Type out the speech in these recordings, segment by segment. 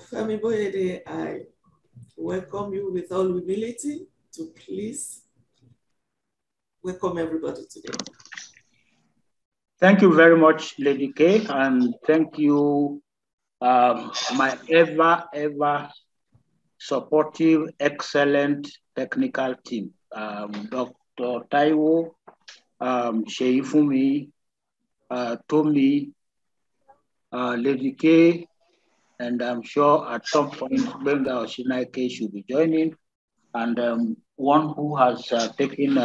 Olufemi Boyede, I welcome you with all humility to please welcome everybody today. Thank you very much, Lady K, and thank you, my ever supportive, excellent technical team, Dr. Taiwo, Sheifumi, Tommy, Lady K, and I'm sure at some point Benga or Shinaike should be joining, and one who has taken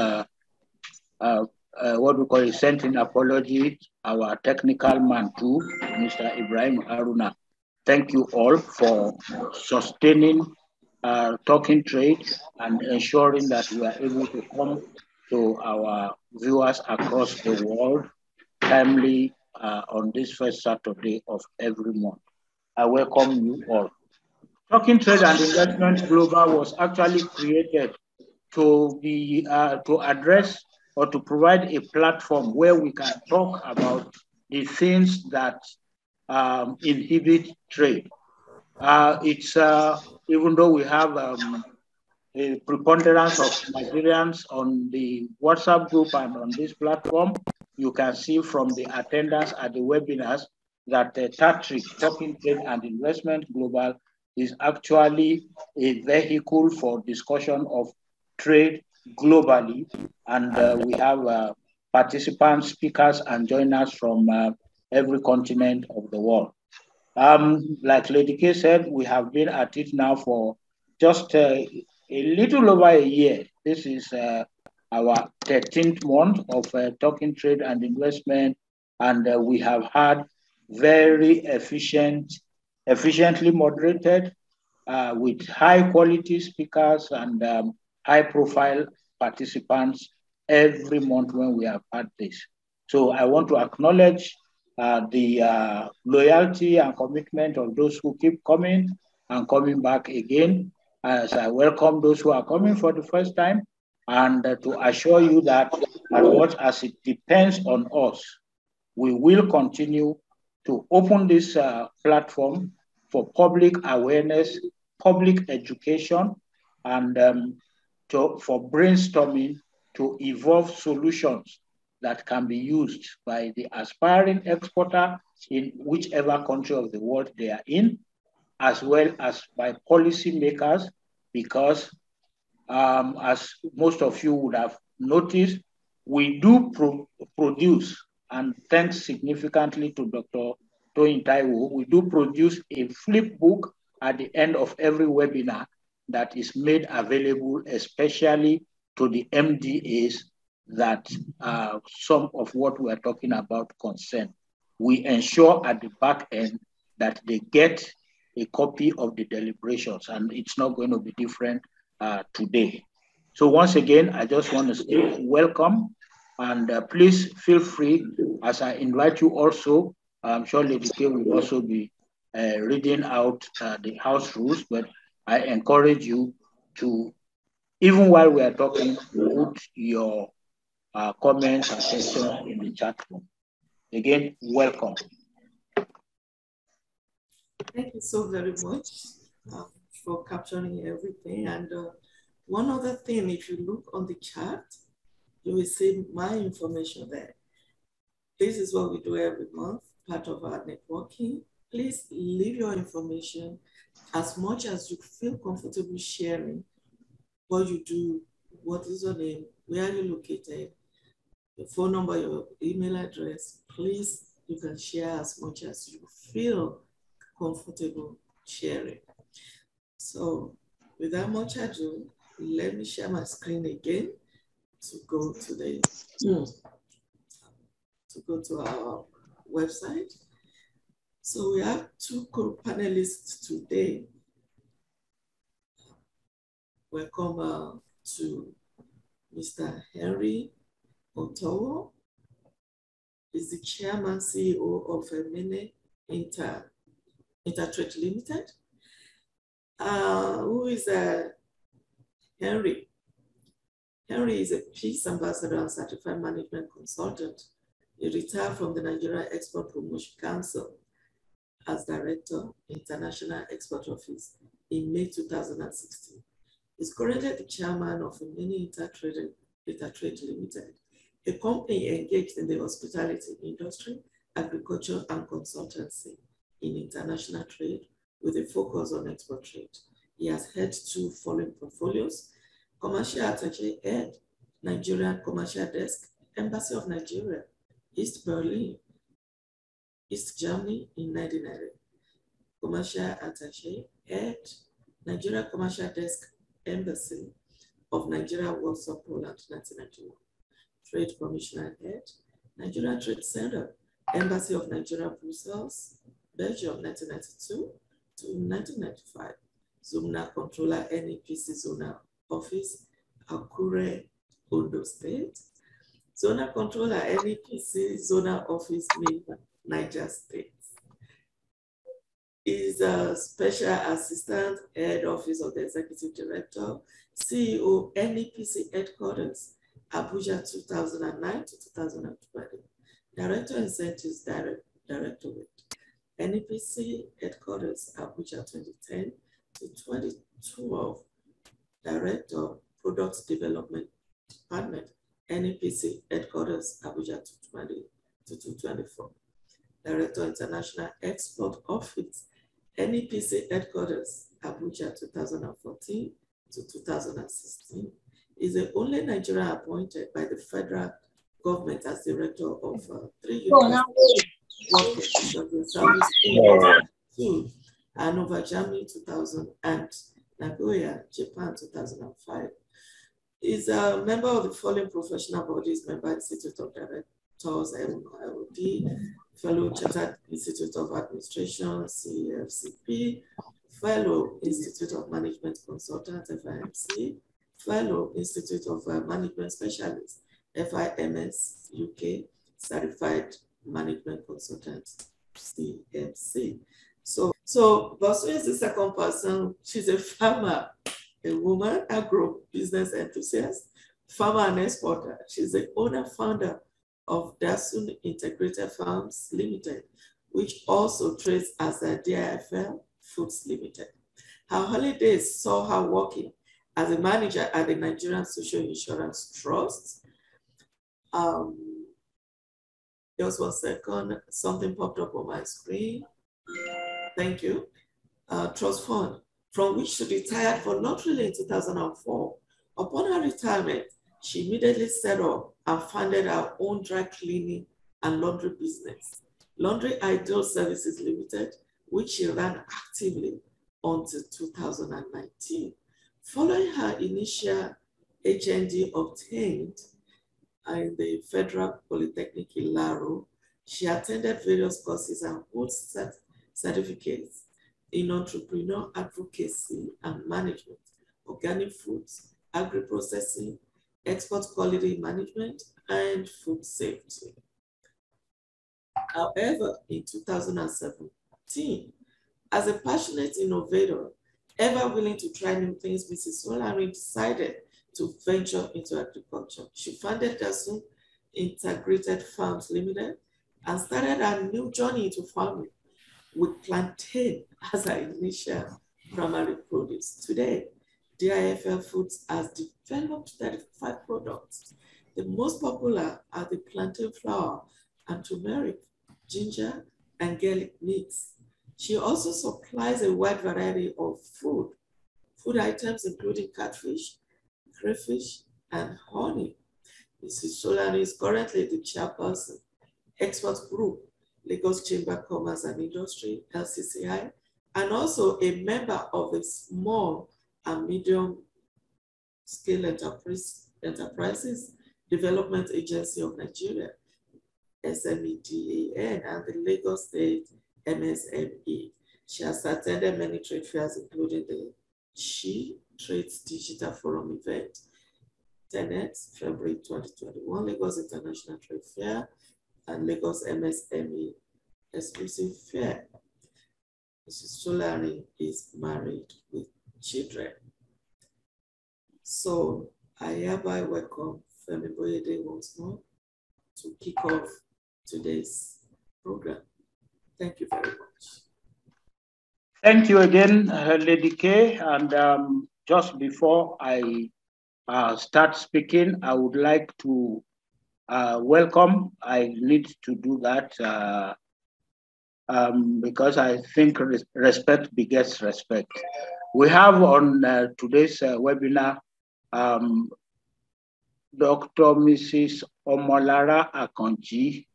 what we call a sent in apology, our technical man too, Mr. Ibrahim Haruna. Thank you all for sustaining Talking Trade and ensuring that we are able to come to our viewers across the world timely on this first Saturday of every month. I welcome you all. Talking Trade and Investment Global was actually created to address or to provide a platform where we can talk about the things that inhibit trade. It's even though we have a preponderance of Nigerians on the WhatsApp group and on this platform, you can see from the attendance at the webinars that TATRIC, Talking Trade and Investment Global, is actually a vehicle for discussion of trade globally, and we have participants, speakers, and joiners from every continent of the world. Like Lady K said, we have been at it now for just a little over a year. This is our 13th month of Talking Trade and Investment, and we have had very efficiently moderated with high quality speakers and high profile participants every month when we have had this. So I want to acknowledge the loyalty and commitment of those who keep coming and coming back again, as I welcome those who are coming for the first time, and to assure you that as much as it depends on us, we will continue to open this platform for public awareness, public education, and for brainstorming to evolve solutions that can be used by the aspiring exporter in whichever country of the world they are in, as well as by policymakers, because as most of you would have noticed, we do produce, and thanks significantly to Dr. Toyin Taiwo, we do produce a flip book at the end of every webinar that is made available especially to the MDAs that some of what we are talking about concern. We ensure at the back end that they get a copy of the deliberations, and it's not going to be different today. So once again, I just want to say welcome, and please feel free as I invite you also. I'm sure Lady K will also be reading out the house rules, but I encourage you to, even while we are talking, put your comments and questions in the chat room. Again, welcome. Thank you so very much for capturing everything. And one other thing, if you look on the chat, you will see my information there. This is what we do every month, part of our networking. Please leave your information as much as you feel comfortable sharing what you do, what is your name, where are you located, your phone number, your email address. Please, you can share as much as you feel comfortable sharing. So without much ado, let me share my screen again to go to our website. So we have two co-panelists today. Welcome to Mr. Henry Otowo. He's the chairman CEO of Emiene Intertrade Limited. Who is Henry? Henry is a peace ambassador and certified management consultant. He retired from the Nigerian Export Promotion Council as Director, International Export Office in May 2016. He's currently the chairman of Emiene lntertrade Limited, a company engaged in the hospitality industry, agriculture, and consultancy in international trade with a focus on export trade. He has held 2 following portfolios: Commercial Attaché Head, Nigerian Commercial Desk, Embassy of Nigeria, East Berlin, East Germany in 1990. Commercial Attaché Head, Nigeria Commercial Desk, Embassy of Nigeria, Warsaw, Poland, 1991. Trade Commissioner Head, Nigeria Trade Center, Embassy of Nigeria, Brussels, Belgium, 1992 to 1995. Zonal Controller, NEPC Zonal Office, Akure, Ondo State. Zonal Controller, NEPC Zonal Office, Niger State. Is a Special Assistant Head Office of the Executive Director, CEO, NEPC Headquarters, Abuja, 2009 to 2020. Director Incentives Directorate, NEPC Headquarters, Abuja, 2010 to 2012. Director, Product Development Department, NEPC Headquarters, Abuja, 2020 to 2024. Director, International Export Office, NEPC Headquarters, Abuja, 2014 to 2016. Is the only Nigerian appointed by the federal government as director of 3 universities of the Southeast 2, Hanover, Germany, 2000, and Nagoya, Japan, 2005. Is a member of the following professional bodies: Member Institute of Directors, IOD, Fellow Chartered Institute of Administration, CFCP, Fellow Institute of Management Consultants, FIMC, Fellow Institute of Management Specialists, FIMS, UK, Certified Management Consultant, CMC. So Bosun is the second person. She's a farmer, a woman, agro-business enthusiast, farmer and exporter. She's the owner, founder of Dasun Integrated Farms Limited, which also trades as a DIFL Foods Limited. Her holidays saw her working as a manager at the Nigerian Social Insurance Trust. Just 1 second, something popped up on my screen. Thank you. Trust fund, from which she retired voluntarily in 2004. Upon her retirement, she immediately set up and founded her own dry cleaning and laundry business, Laundry Ideal Services Limited, which she ran actively until 2019. Following her initial HND obtained in the Federal Polytechnic in Laro, she attended various courses and holds certificates in entrepreneur advocacy and management, organic foods, agri-processing, export quality management, and food safety. However, in 2017, as a passionate innovator, ever willing to try new things, Mrs. Solarin decided to venture into agriculture. She founded Dasun Integrated Farms Limited and started a new journey into farming with plantain as her initial primary produce. Today, DIFL Foods has developed 35 products. The most popular are the plantain flour and turmeric, ginger, and garlic mix. She also supplies a wide variety of food items including catfish, crayfish, and honey. Mrs. Solarin is currently the chairperson, Export Group, Lagos Chamber of Commerce and Industry, LCCI, and also a member of the Small and Medium Scale Enterprises Development Agency of Nigeria, SMEDAN, and the Lagos State MSME. She has attended many trade fairs, including the She Trades Digital Forum event, TENET, February 2021, Lagos International Trade Fair, and Lagos MSME Exclusive Fair. Mrs. Solarin is married with children. So I hereby welcome Olufemi Boyede once more to kick off today's program. Thank you very much. Thank you again, Lady K. And just before I start speaking, I would like to welcome. I need to do that because I think respect begets respect. We have on today's webinar Dr. Mrs. Omolara Akonji,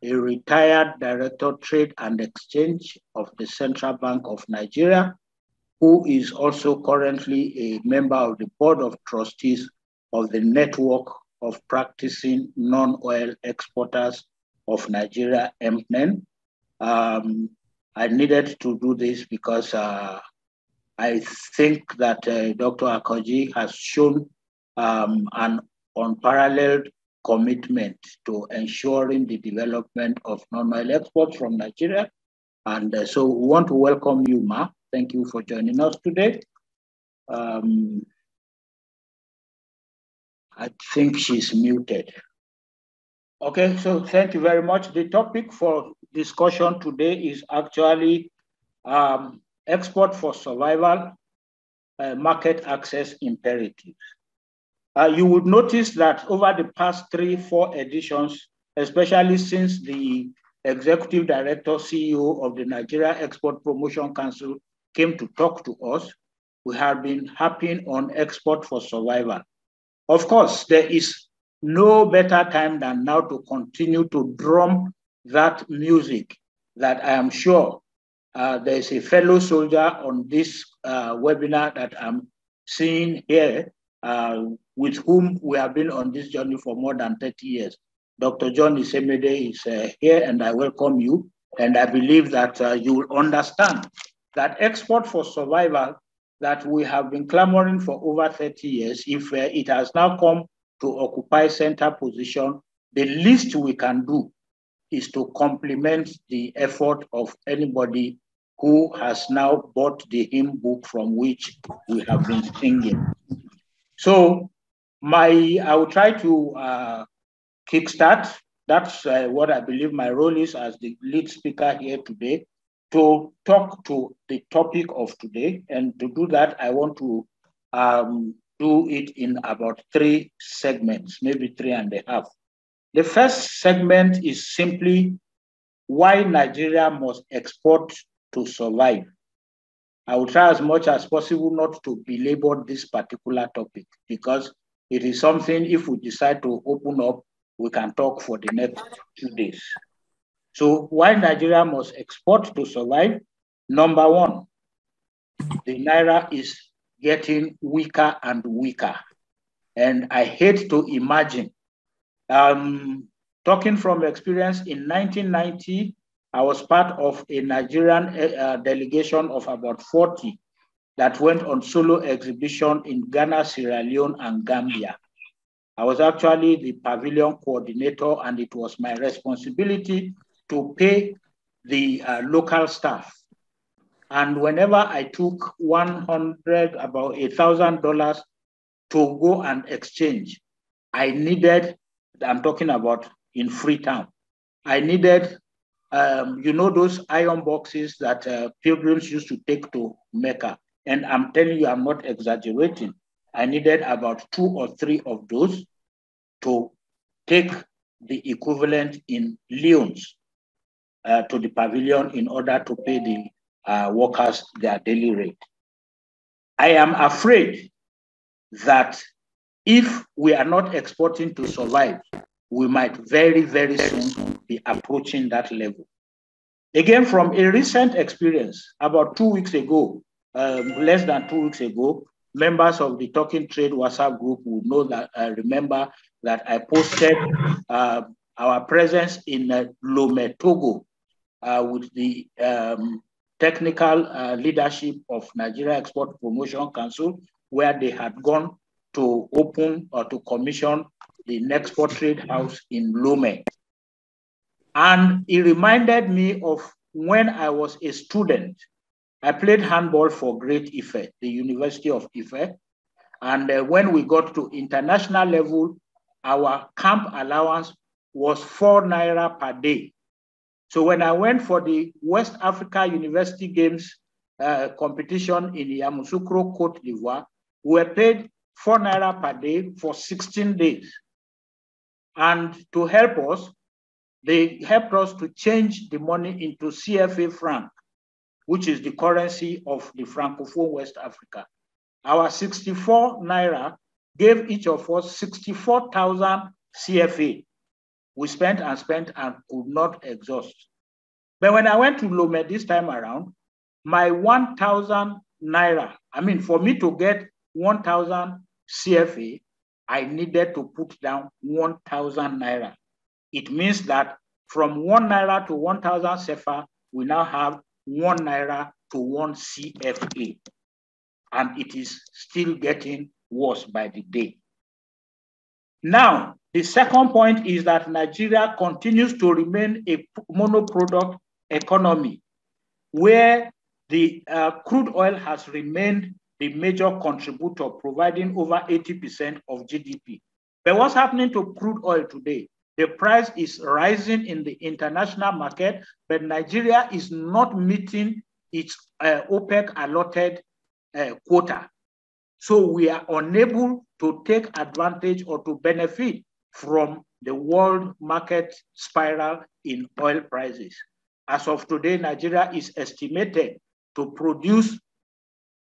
a retired Director Trade and Exchange of the Central Bank of Nigeria, who is also currently a member of the Board of Trustees of the Network of Practicing Non-Oil Exporters of Nigeria, Emiene. I needed to do this because I think that Dr. Akonji has shown an unparalleled commitment to ensuring the development of non-oil exports from Nigeria. And so we want to welcome you, Ma. Thank you for joining us today. I think she's muted. Okay, so thank you very much. The topic for discussion today is actually export for survival, market access imperatives. You would notice that over the past 3-4 editions, especially since the Executive Director, CEO of the Nigeria Export Promotion Council came to talk to us, we have been harping on export for survival. Of course, there is no better time than now to continue to drum that music that I am sure there is a fellow soldier on this webinar that I'm seeing here with whom we have been on this journey for more than 30 years. Dr. John Emiene is here, and I welcome you. And I believe that you will understand that export for survival that we have been clamoring for over 30 years, if it has now come to occupy center position, the least we can do is to complement the effort of anybody who has now bought the hymn book from which we have been singing. So I will try to kickstart. That's what I believe my role is as the lead speaker here today, to talk to the topic of today. And to do that, I want to do it in about 3 segments, maybe 3.5. The first segment is simply why Nigeria must export to survive. I will try as much as possible not to belabor this particular topic because it is something, if we decide to open up, we can talk for the next 2 days. So why Nigeria must export to survive? Number 1, the Naira is getting weaker and weaker. And I hate to imagine. Talking from experience, in 1990, I was part of a Nigerian delegation of about 40 that went on solo exhibition in Ghana, Sierra Leone, and Gambia. I was actually the pavilion coordinator, and it was my responsibility to pay the local staff. And whenever I took about $1,000 to go and exchange, I needed, I'm talking about in Freetown, I needed, those iron boxes that pilgrims used to take to Mecca. And I'm telling you, I'm not exaggerating. I needed about 2 or 3 of those to take the equivalent in leons to the pavilion in order to pay the workers their daily rate. I am afraid that if we are not exporting to survive, we might very, very soon be approaching that level. Again, from a recent experience, about 2 weeks ago, less than 2 weeks ago, members of the Talking Trade WhatsApp group will know that remember that I posted our presence in Lomé, Togo, with the technical leadership of Nigeria Export Promotion Council, where they had gone to open or to commission the Nexport Trade House in Lomé. And it reminded me of when I was a student. I played handball for Great Ife, the University of Ife. And when we got to international level, our camp allowance was 4 Naira per day. So when I went for the West Africa University Games competition in Yamoussoukro, Cote d'Ivoire, we were paid 4 naira per day for 16 days. And to help us, they helped us to change the money into CFA franc, which is the currency of the Francophone West Africa. Our 64 naira gave each of us 64,000 CFA. We spent and could not exhaust. But when I went to Lome this time around, my 1,000 naira, I mean, for me to get 1,000 CFA, I needed to put down 1,000 naira. It means that from 1 naira to 1,000 CFA, we now have 1 naira to 1 CFA. And it is still getting worse by the day. Now, the second point is that Nigeria continues to remain a monoproduct economy where the crude oil has remained the major contributor, providing over 80% of GDP. But what's happening to crude oil today? The price is rising in the international market, but Nigeria is not meeting its OPEC allotted quota. So we are unable to take advantage or to benefit from the world market spiral in oil prices. As of today, Nigeria is estimated to produce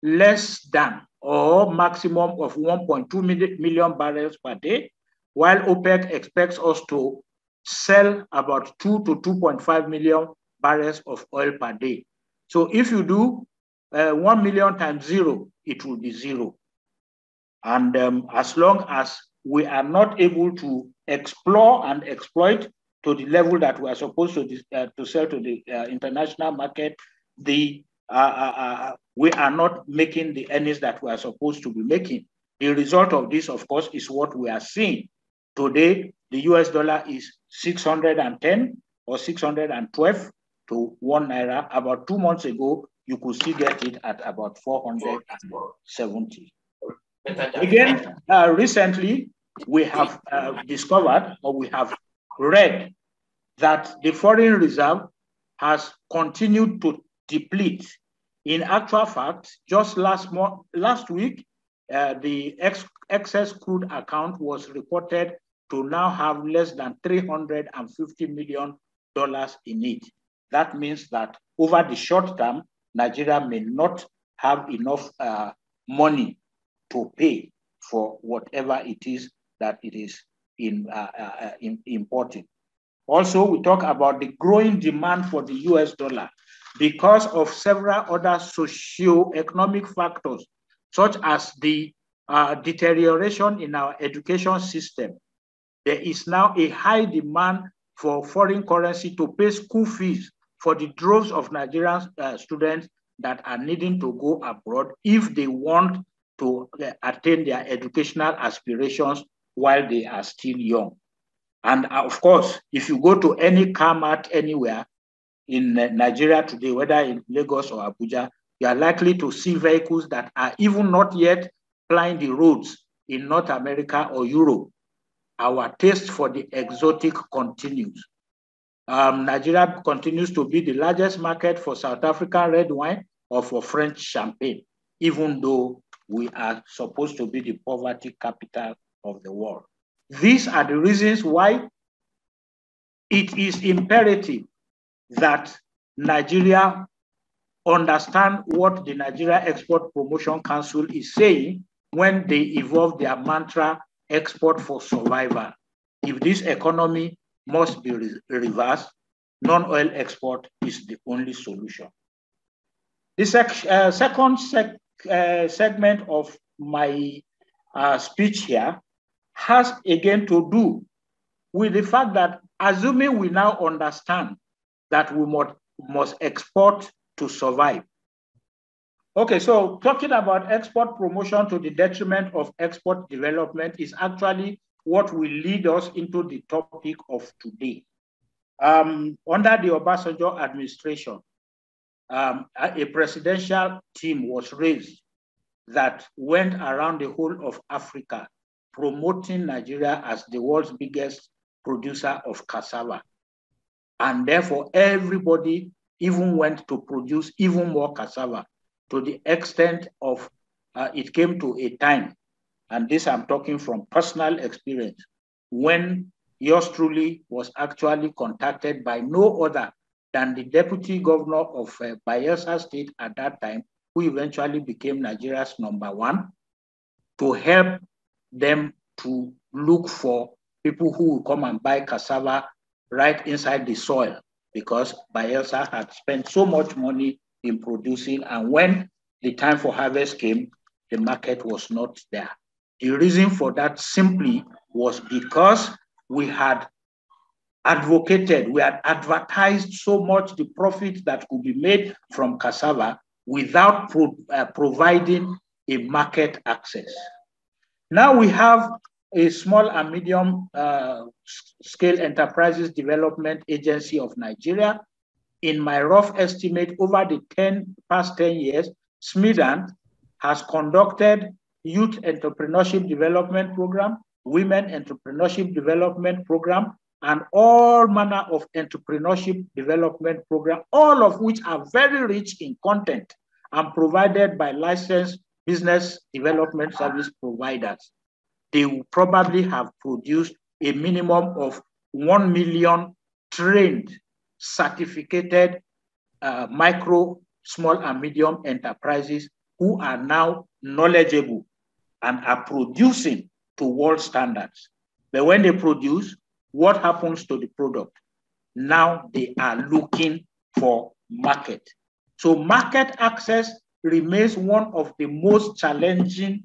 less than or maximum of 1.2 million barrels per day, while OPEC expects us to sell about 2 to 2.5 million barrels of oil per day. So if you do 1 million times 0, it will be 0. And as long as we are not able to explore and exploit to the level that we are supposed to sell to the international market, we are not making the earnings that we are supposed to be making. The result of this, of course, is what we are seeing. Today, the US dollar is 610 or 612 to 1 naira. About 2 months ago, you could still get it at about 470. Again, recently, we have discovered or we have read that the foreign reserve has continued to deplete. In actual fact, just last week, the excess crude account was reported to now have less than $350 million in it. That means that over the short term, Nigeria may not have enough money to pay for whatever it is that it is importing. Also, we talk about the growing demand for the US dollar because of several other socio-economic factors, such as the deterioration in our education system. There is now a high demand for foreign currency to pay school fees for the droves of Nigerian students that are needing to go abroad if they want to attain their educational aspirations while they are still young. And of course, if you go to any car mart anywhere in Nigeria today, whether in Lagos or Abuja, you are likely to see vehicles that are even not yet plying the roads in North America or Europe. Our taste for the exotic continues. Nigeria continues to be the largest market for South African red wine or for French champagne, even though we are supposed to be the poverty capital of the world. These are the reasons why it is imperative that Nigeria understand what the Nigeria Export Promotion Council is saying when they evolve their mantra, export for survival. If this economy must be reversed, non-oil export is the only solution. The second segment of my speech here has again to do with the fact that assuming we now understand that we must export to survive. Okay, so talking about export promotion to the detriment of export development is actually what will lead us into the topic of today. Under the Obasanjo administration, a presidential team was raised that went around the whole of Africa promoting Nigeria as the world's biggest producer of cassava. And therefore, everybody even went to produce even more cassava. to the extent of it came to a time, and this I'm talking from personal experience, when yours truly was actually contacted by no other than the deputy governor of Bayelsa State at that time, who eventually became Nigeria's #1, to help them to look for people who will come and buy cassava right inside the soil, because Bayelsa had spent so much money in producing, and when the time for harvest came, the market was not there. The reason for that simply was because we had advocated, we had advertised so much the profit that could be made from cassava without providing a market access. Now we have a small and medium scale enterprises development agency of Nigeria. In my rough estimate, over the past 10 years, SMIDAN has conducted youth entrepreneurship development program, women entrepreneurship development program, and all manner of entrepreneurship development program, all of which are very rich in content and provided by licensed business development service providers. They will probably have produced a minimum of 1 million trained, certificated micro, small, and medium enterprises who are now knowledgeable and are producing to world standards. But when they produce, what happens to the product? Now they are looking for market. So market access remains one of the most challenging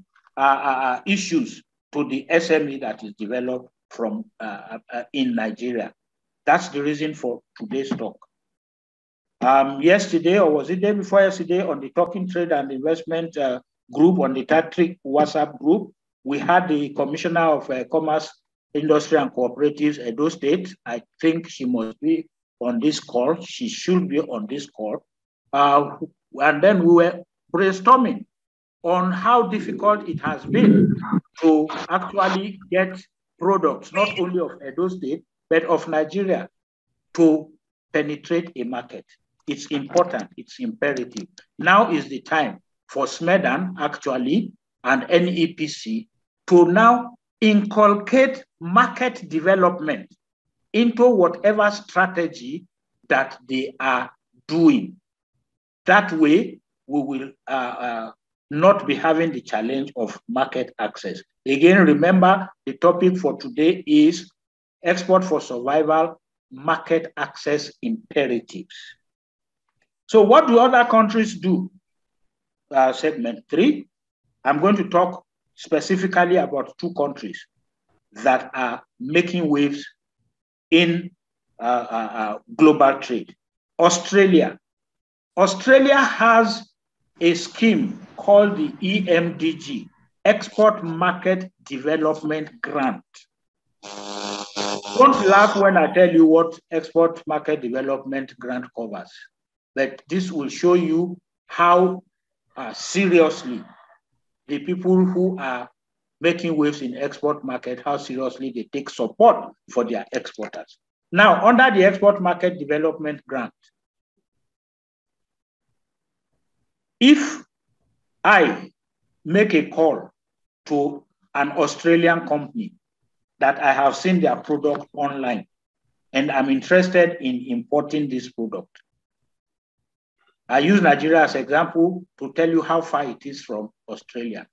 issues to the SME that is developed from in Nigeria. That's the reason for today's talk. Yesterday, or was it day before yesterday, on the Talking Trade and Investment group, on the Tatric WhatsApp group, we had the Commissioner of Commerce, Industry and Cooperatives, Edo State. I think she must be on this call. She should be on this call. And then we were brainstorming on how difficult it has been to actually get products, not only of Edo State, but of Nigeria, to penetrate a market. It's important, it's imperative. Now is the time for SMEDAN actually and NEPC to now inculcate market development into whatever strategy that they are doing. That way, we will not be having the challenge of market access. Again, remember, the topic for today is export for survival, market access imperatives. So what do other countries do? Segment 3, I'm going to talk specifically about 2 countries that are making waves in global trade. Australia. Australia has a scheme called the EMDG, Export Market Development Grant. Don't laugh when I tell you what Export Market Development Grant covers, but this will show you how seriously the people who are making waves in export market, how seriously they take support for their exporters. Now, under the Export Market Development Grant, if I make a call to an Australian company that I have seen their product online and I'm interested in importing this product, I use Nigeria as an example to tell you how far it is from Australia.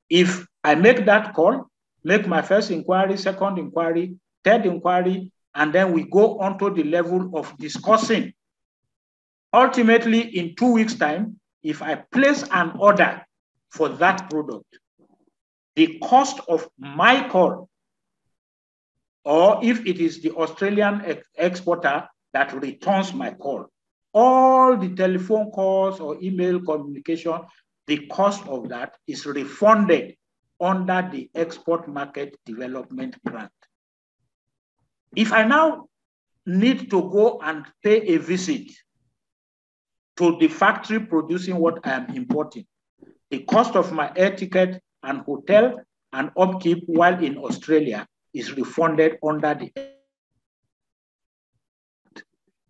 If I make that call, make my first inquiry, second inquiry, third inquiry, and then we go on to the level of discussing. Ultimately, in 2 weeks' time, if I place an order for that product, the cost of my call, or if it is the Australian exporter that returns my call, all the telephone calls or email communication, the cost of that is refunded under the Export Market Development Grant. If I now need to go and pay a visit to the factory producing what I am importing, the cost of my air ticket and hotel and upkeep while in Australia is refunded under the.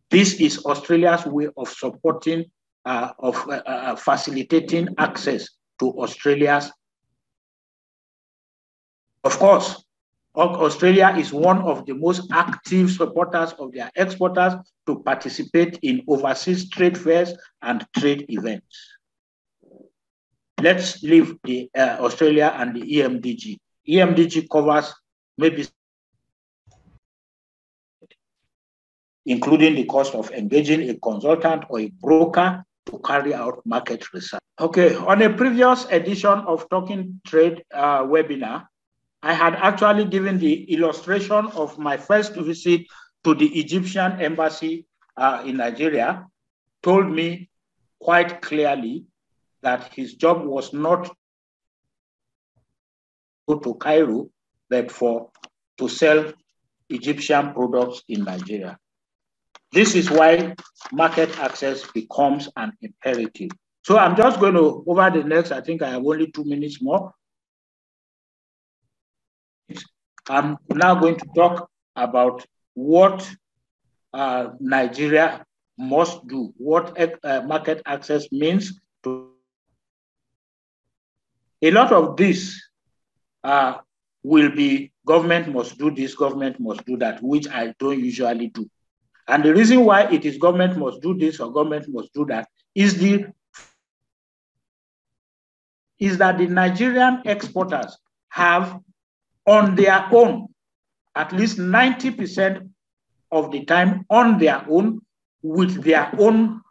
This is Australia's way of supporting of facilitating access to Australia's. Of course, Australia is one of the most active supporters of their exporters to participate in overseas trade fairs and trade events. Let's leave the Australia and the EMDG. EMDG covers maybe including the cost of engaging a consultant or a broker to carry out market research. Okay, on a previous edition of Talking Trade webinar, I had actually given the illustration of my first visit to the Egyptian embassy in Nigeria, told me quite clearly that his job was not to go to Cairo, but to sell Egyptian products in Nigeria. This is why market access becomes an imperative. So I'm just going to, over the next, I think I have only 2 minutes more. I'm now going to talk about what Nigeria must do, what market access means. A lot of this will be government must do this, government must do that, which I don't usually do. And the reason why it is government must do this or government must do that is that the Nigerian exporters have on their own, at least 90% of the time on their own, with their own.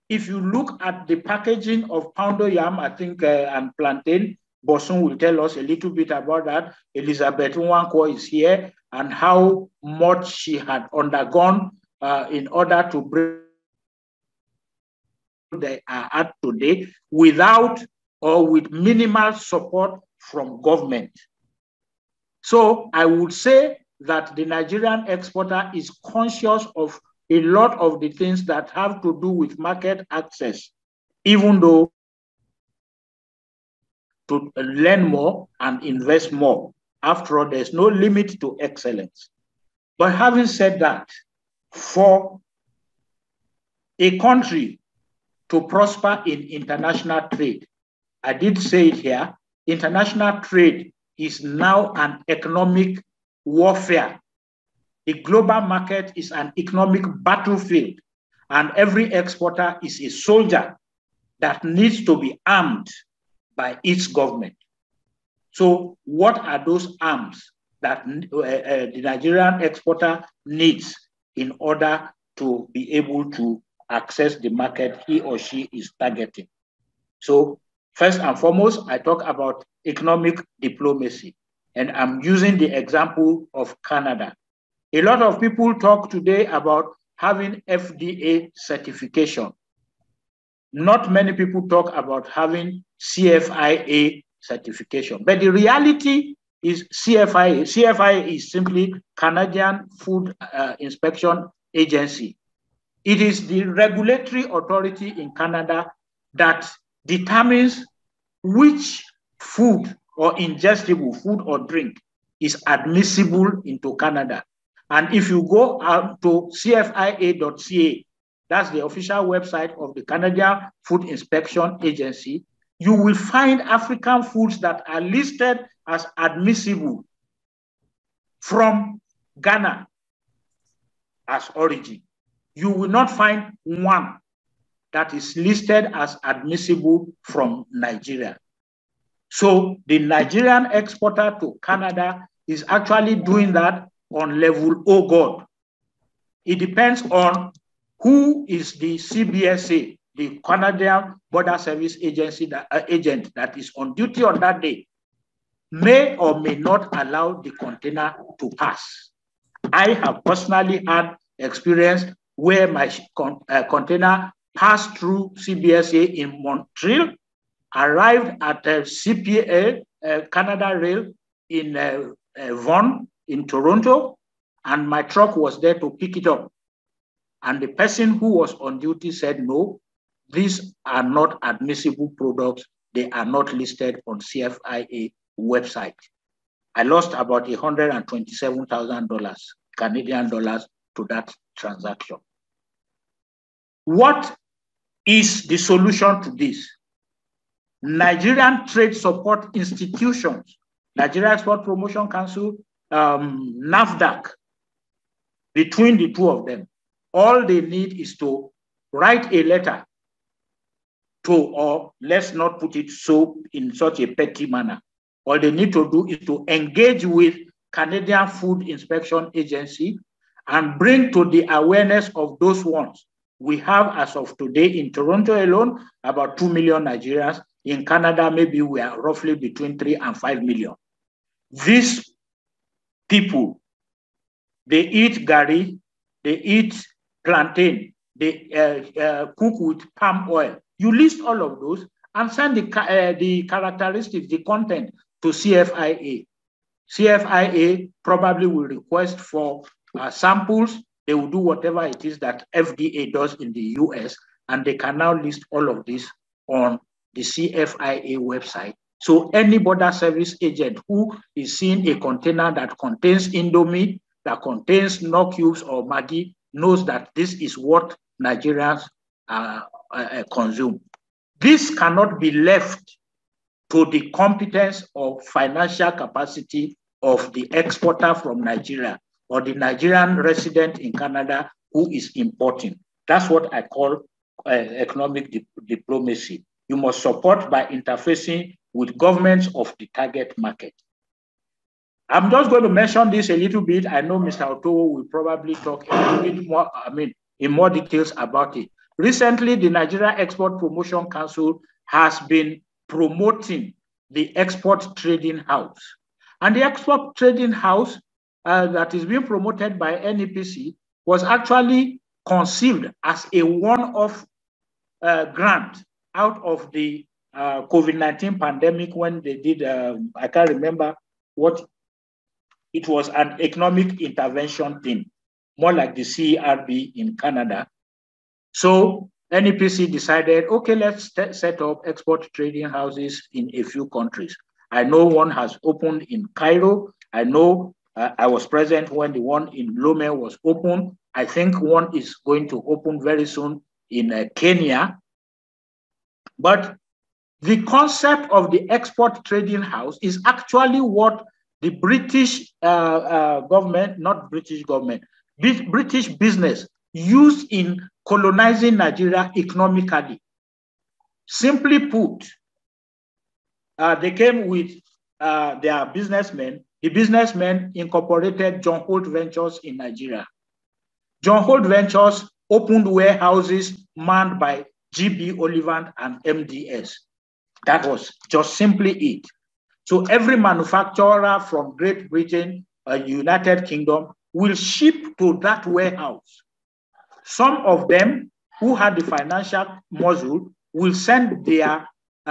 If you look at the packaging of poundo yam, I think, and plantain, Bosun will tell us a little bit about that. Elizabeth Nwankwo is here and how much she had undergone in order to bring they are at today without or with minimal support from government. So I would say that the Nigerian exporter is conscious of a lot of the things that have to do with market access, even though to learn more and invest more. After all, there's no limit to excellence. But having said that, for a country to prosper in international trade, I did say it here, international trade is now an economic warfare. The global market is an economic battlefield, and every exporter is a soldier that needs to be armed by its government. So what are those arms that the Nigerian exporter needs in order to be able to access the market he or she is targeting? So first and foremost, I talk about economic diplomacy, and I'm using the example of Canada. A lot of people talk today about having FDA certification. Not many people talk about having CFIA certification. But the reality is CFIA. CFIA is simply Canadian Food Inspection Agency. It is the regulatory authority in Canada that determines which food or ingestible food or drink is admissible into Canada. And if you go out to cfia.ca, that's the official website of the Canadian Food Inspection Agency, you will find African foods that are listed as admissible from Ghana as origin. You will not find one that is listed as admissible from Nigeria. So the Nigerian exporter to Canada is actually doing that on level oh God. It depends on who is the CBSA, the Canadian Border Service Agency agent that is on duty on that day, may or may not allow the container to pass. I have personally had experience where my container passed through CBSA in Montreal, arrived at CPA, Canada Rail in Vaughan, in Toronto, and my truck was there to pick it up. And the person who was on duty said, no, these are not admissible products. They are not listed on CFIA website. I lost about $127,000 Canadian dollars to that transaction. What is the solution to this? Nigerian trade support institutions, Nigeria Export Promotion Council, NAFDAC, between the two of them, all they need is to write a letter to, or let's not put it so in such a petty manner. All they need to do is to engage with Canadian Food Inspection Agency and bring to the awareness of those ones. We have, as of today, in Toronto alone, about 2 million Nigerians. In Canada, maybe we are roughly between 3 and 5 million. These people, they eat gari, they eat plantain, they cook with palm oil. You list all of those and send the characteristics, the content to CFIA. CFIA probably will request for samples. They will do whatever it is that FDA does in the US, and they can now list all of this on the CFIA website. So any border service agent who is seeing a container that contains Indomie, that contains Knorr cubes or Maggi, knows that this is what Nigerians consume. This cannot be left to the competence or financial capacity of the exporter from Nigeria or the Nigerian resident in Canada who is importing. That's what I call economic diplomacy. You must support by interfacing with governments of the target market. I'm just going to mention this a little bit. I know Mr. Otowo will probably talk a little bit more, in more details about it. Recently, the Nigeria Export Promotion Council has been promoting the Export Trading House. And the Export Trading House that is being promoted by NEPC was actually conceived as a one-off grant out of the COVID-19 pandemic when they did, I can't remember what, it was an economic intervention thing, more like the CERB in Canada. So NEPC decided, okay, let's set up export trading houses in a few countries. I know one has opened in Cairo. I know I was present when the one in Lome was opened. I think one is going to open very soon in Kenya. But the concept of the export trading house is actually what the British government, not British government, British business used in colonizing Nigeria economically. Simply put, they came with their businessmen. The businessmen incorporated John Holt Ventures in Nigeria. John Holt Ventures opened warehouses manned by GB Oliphant and MDS. That was just simply it. So every manufacturer from Great Britain, United Kingdom, will ship to that warehouse. Some of them who had the financial muscle will send their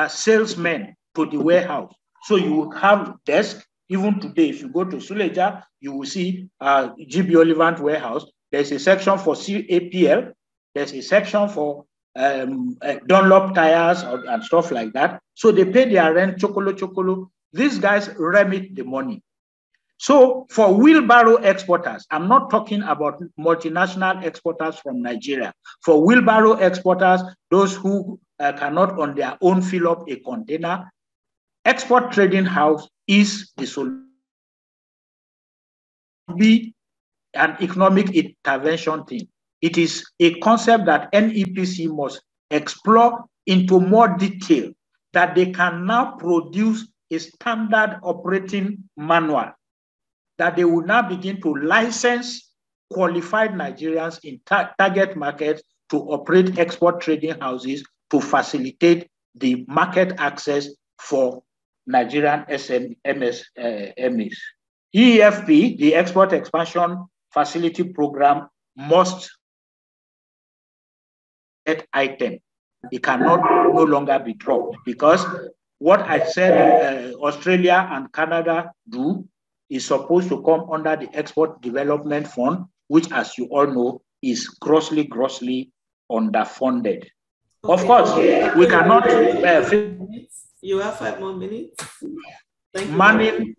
salesmen to the warehouse. So you will have desk. Even today, if you go to Suleja, you will see GB Oliphant warehouse. There's a section for CAPL. There's a section for Dunlop tires and stuff like that. So they pay their rent, chokolo. These guys remit the money. So for wheelbarrow exporters, I'm not talking about multinational exporters from Nigeria. For wheelbarrow exporters, those who cannot on their own fill up a container, export trading house is the solution. Be an economic intervention thing. It is a concept that NEPC must explore into more detail, that they can now produce a standard operating manual, that they will now begin to license qualified Nigerians in target markets to operate export trading houses to facilitate the market access for Nigerian MSMEs. EEFP, the Export Expansion Facility Program, must get item. It cannot no longer be dropped, because what I said Australia and Canada do is supposed to come under the Export Development Fund, which, as you all know, is grossly underfunded. Okay. Of course, we cannot... you have 5 more minutes. Thank you. Manning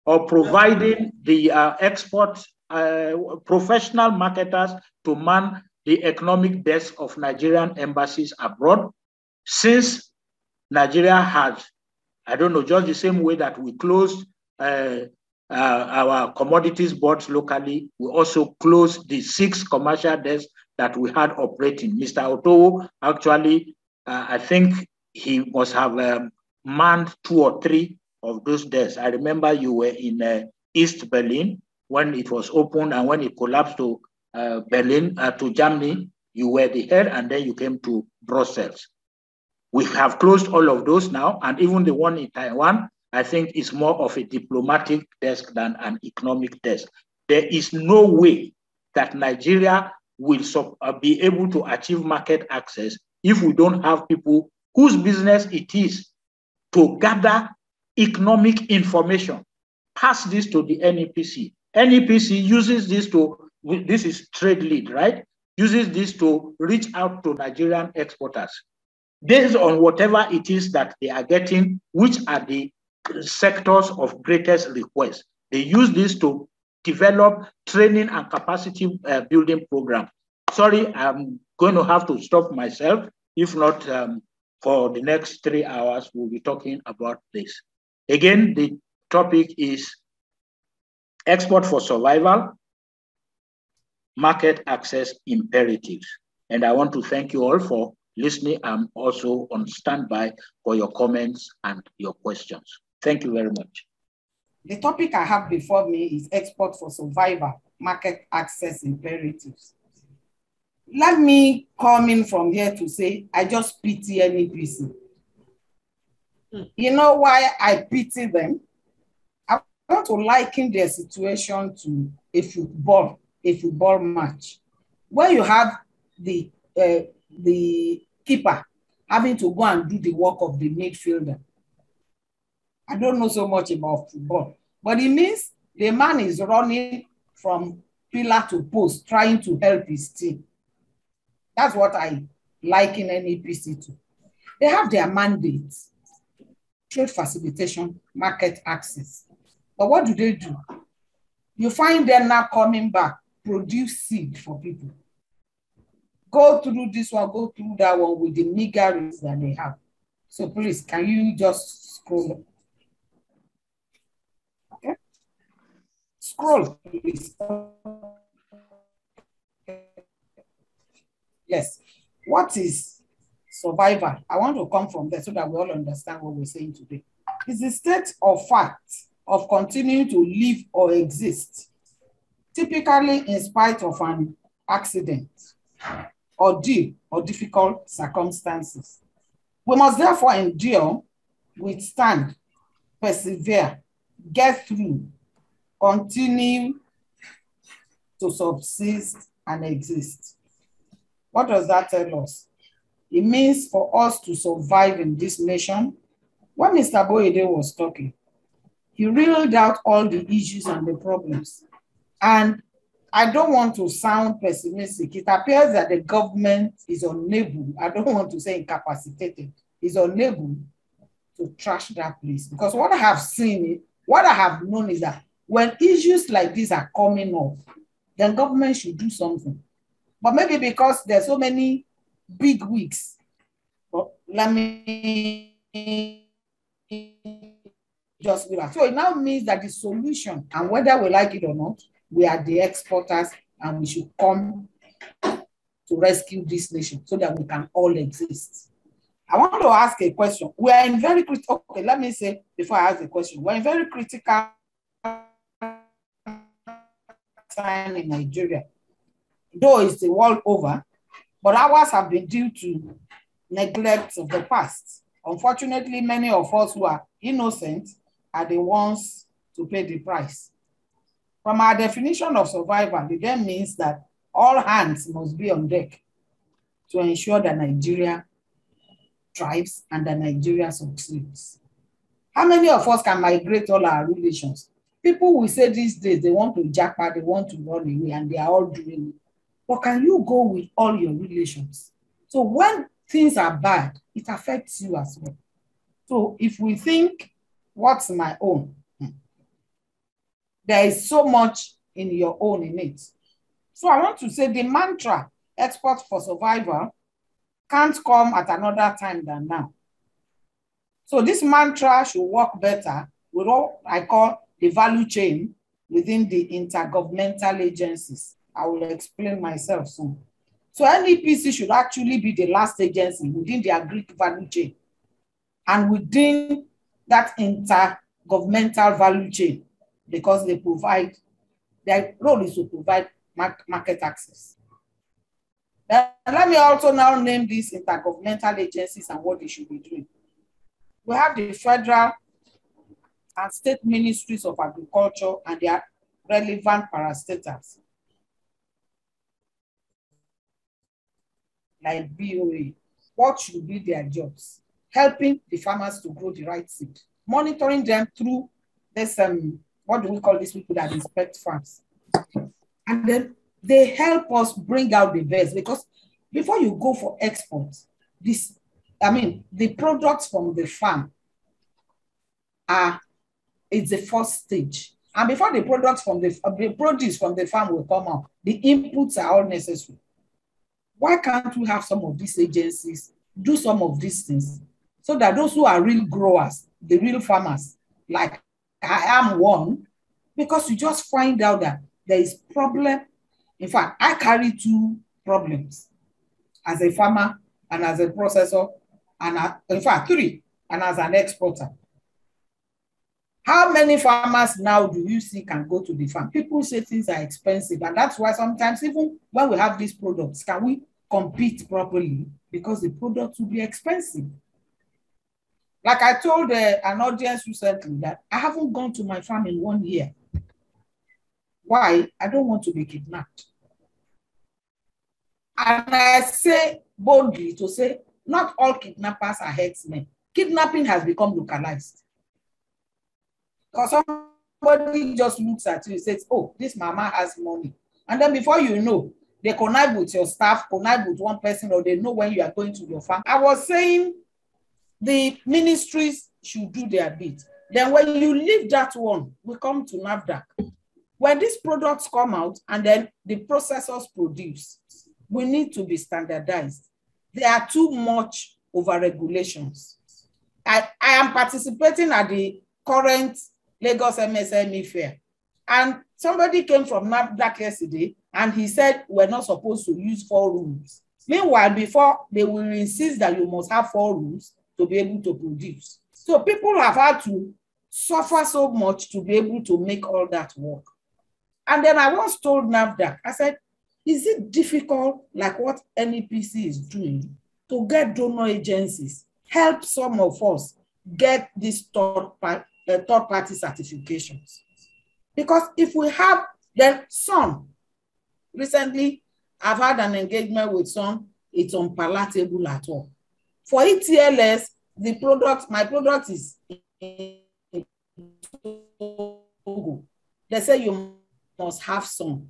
or providing the export professional marketers to man the economic desk of Nigerian embassies abroad, since Nigeria has, I don't know, just the same way that we closed our commodities boards locally, we also closed the 6 commercial desks that we had operating. Mr. Otowo, actually, I think he must have manned 2 or 3 of those desks. I remember you were in East Berlin when it was opened, and when it collapsed to Berlin, to Germany, you were the head, and then you came to Brussels. We have closed all of those now, and even the one in Taiwan, I think, is more of a diplomatic desk than an economic desk. There is no way that Nigeria will be able to achieve market access if we don't have people whose business it is to gather economic information, pass this to the NEPC. NEPC uses this this is trade lead, right? Uses this to reach out to Nigerian exporters based on whatever it is that they are getting, which are the sectors of greatest request. They use this to develop training and capacity building programs. Sorry, I'm going to have to stop myself. If not, for the next 3 hours, we'll be talking about this. Again, the topic is export for survival, market access imperatives. And I want to thank you all for listening. I'm also on standby for your comments and your questions. Thank you very much. The topic I have before me is export for survival, market access imperatives. Let me come in from here to say, I just pity NEPC. You know why I pity them? I want to liken their situation to a football match, where you have the keeper having to go and do the work of the midfielder. I don't know so much about football, but it means the man is running from pillar to post, trying to help his team. That's what I liken NEPC to. They have their mandates: trade facilitation, market access. But what do? You find them now coming back, produce seed for people. Go through this one, go through that one with the meager rates that they have. So please, can you just scroll up? Okay. Scroll, please. Yes. What is survival? I want to come from there so that we all understand what we're saying today. It's the state of fact of continuing to live or exist, typically in spite of an accident, ordeal, or difficult circumstances. We must therefore endure, withstand, persevere, get through, continue to subsist and exist. What does that tell us? It means for us to survive in this nation. When Mr. Boyede was talking, he reeled out all the issues and the problems. And I don't want to sound pessimistic. It appears that the government is unable, I don't want to say incapacitated, is unable to trash that place. Because what I have seen, what I have known is that when issues like this are coming up, then government should do something. But maybe because there's so many big wigs, but let me just do that. So it now means that the solution, and whether we like it or not, we are the exporters and we should come to rescue this nation so that we can all exist. I want to ask a question. We are in very critical, okay, let me say before I ask the question, we're in very critical time in Nigeria. Though it's the world over, but ours have been due to neglect of the past. Unfortunately, many of us who are innocent are the ones to pay the price. From our definition of survival, it then means that all hands must be on deck to ensure that Nigeria thrives and that Nigeria succeeds. How many of us can migrate all our relations? People will say these days they want to jackpot, they want to run away, and they are all doing it. But can you go with all your relations? So when things are bad, it affects you as well. So if we think, what's my own? There is so much in your own in it. So I want to say the mantra export for survival can't come at another time than now. So this mantra should work better with what I call the value chain within the intergovernmental agencies. I will explain myself soon. So NEPC should actually be the last agency within the agri value chain. And within that intergovernmental value chain, because they provide, their role is to provide market access. Let me also now name these intergovernmental agencies and what they should be doing. We have the federal and state ministries of agriculture and their relevant parastatals, like BOA. What should be their jobs? Helping the farmers to grow the right seed, monitoring them through this, what do we call these people that inspect farms? And then they help us bring out the best, because before you go for export, the products from the farm it's the first stage. And before the products from the produce from the farm will come out, the inputs are all necessary. Why can't we have some of these agencies do some of these things so that those who are real growers, the real farmers, like I am one, because you just find out that there is problem. In fact, I carry two problems as a farmer and as a processor, and in fact, three, and as an exporter. How many farmers now do you see can go to the farm? People say things are expensive, and that's why sometimes even when we have these products, can we compete properly? Because the products will be expensive. Like I told an audience recently that I haven't gone to my farm in 1 year. Why? I don't want to be kidnapped. And I say boldly to say, not all kidnappers are herdsmen. Kidnapping has become localized. Because somebody just looks at you and says, oh, this mama has money. And then before you know, they connive with your staff, connive with one person, or they know when you are going to your farm. I was saying the ministries should do their bit. Then when you leave that one, we come to NAFDAC. When these products come out and then the processors produce, we need to be standardized. There are too much over-regulations. I am participating at the current Lagos MSME fair. And somebody came from NAFDAC yesterday and he said we're not supposed to use 4 rooms. Meanwhile, before they will insist that you must have 4 rooms to be able to produce. So people have had to suffer so much to be able to make all that work. And then I once told NAFDAC, I said, is it difficult, like what NEPC is doing, to get donor agencies, help some of us get these third-party certifications? Because if we have, then some, recently I've had an engagement with some, it's unpalatable at all. For ETLS, the product, my product is in Togo. They say you must have some.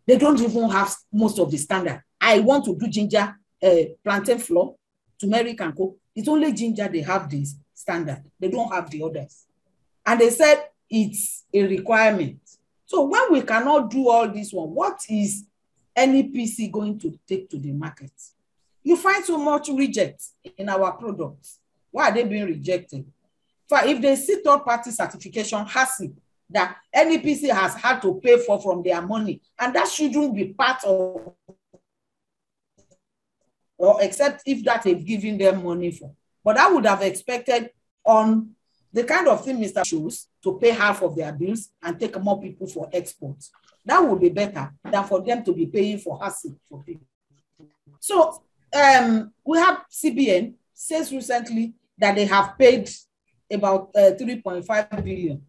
They don't even have most of the standard. I want to do ginger, plantain flour, turmeric and co. It's only ginger they have this standard. They don't have the others. And they said it's a requirement. So when we cannot do all this one, what is NEPC going to take to the market? You find so much reject in our products. Why are they being rejected? If they see third-party certification, HACCP, that NEPC has had to pay for from their money, and that shouldn't be part of, or except if that they've given them money for. But I would have expected on the kind of thing Mr. shows to pay half of their bills and take more people for exports. That would be better than for them to be paying for HACCP for people. So we have CBN says recently that they have paid about 3.5 billion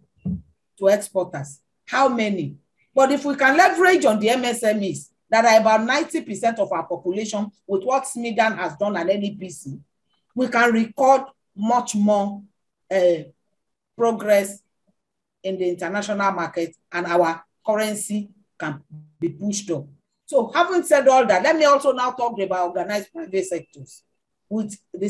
to exporters. How many? But if we can leverage on the MSMEs that are about 90% of our population with what Smidan has done at NEPC, we can record much more progress in the international market, and our currency can be pushed up. So having said all that, let me also now talk about organized private sectors. With the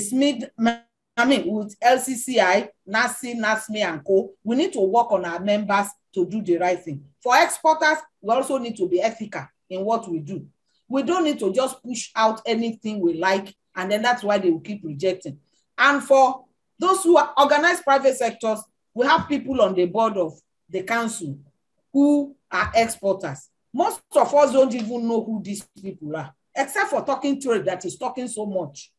with LCCI, NASI, NASME, and co, we need to work on our members to do the right thing. For exporters, we also need to be ethical in what we do. We don't need to just push out anything we like, and then that's why they will keep rejecting. And for those who are organized private sectors, we have people on the board of the council who are exporters. Most of us don't even know who these people are, except for talking trade that is talking so much.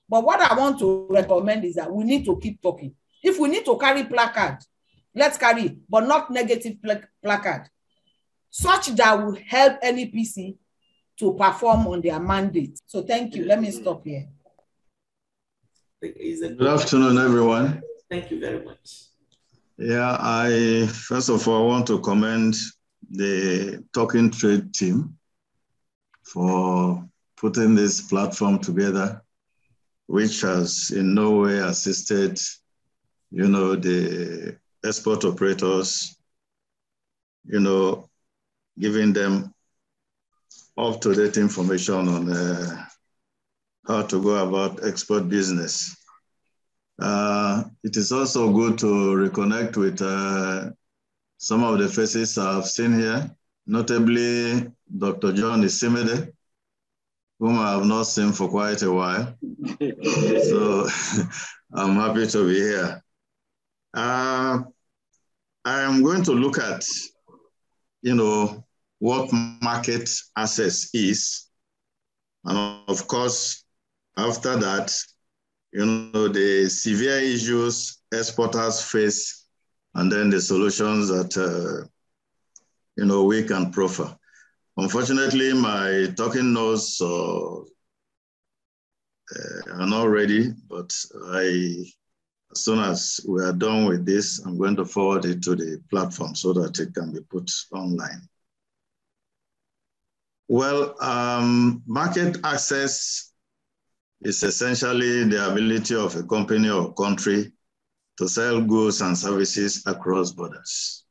But what I want to recommend is that we need to keep talking. If we need to carry placard, let's carry, but not negative placard, such that will help NEPC to perform on their mandate. So thank you. Let me stop here. Good afternoon, everyone. Thank you very much. Yeah, I first of all want to commend the Talking Trade team for putting this platform together, which has in no way assisted, you know, the export operators, you know, giving them up-to-date information on how to go about export business. It is also good to reconnect with some of the faces I've seen here, notably Dr. John Emiene, whom I have not seen for quite a while. So I'm happy to be here. I am going to look at, you know, what market access is. And of course, after that, you know, the severe issues exporters face, and then the solutions that, you know, we can proffer. Unfortunately, my talking notes are not ready, but as soon as we are done with this, I'm going to forward it to the platform so that it can be put online. Well, market access is essentially the ability of a company or country to sell goods and services across borders.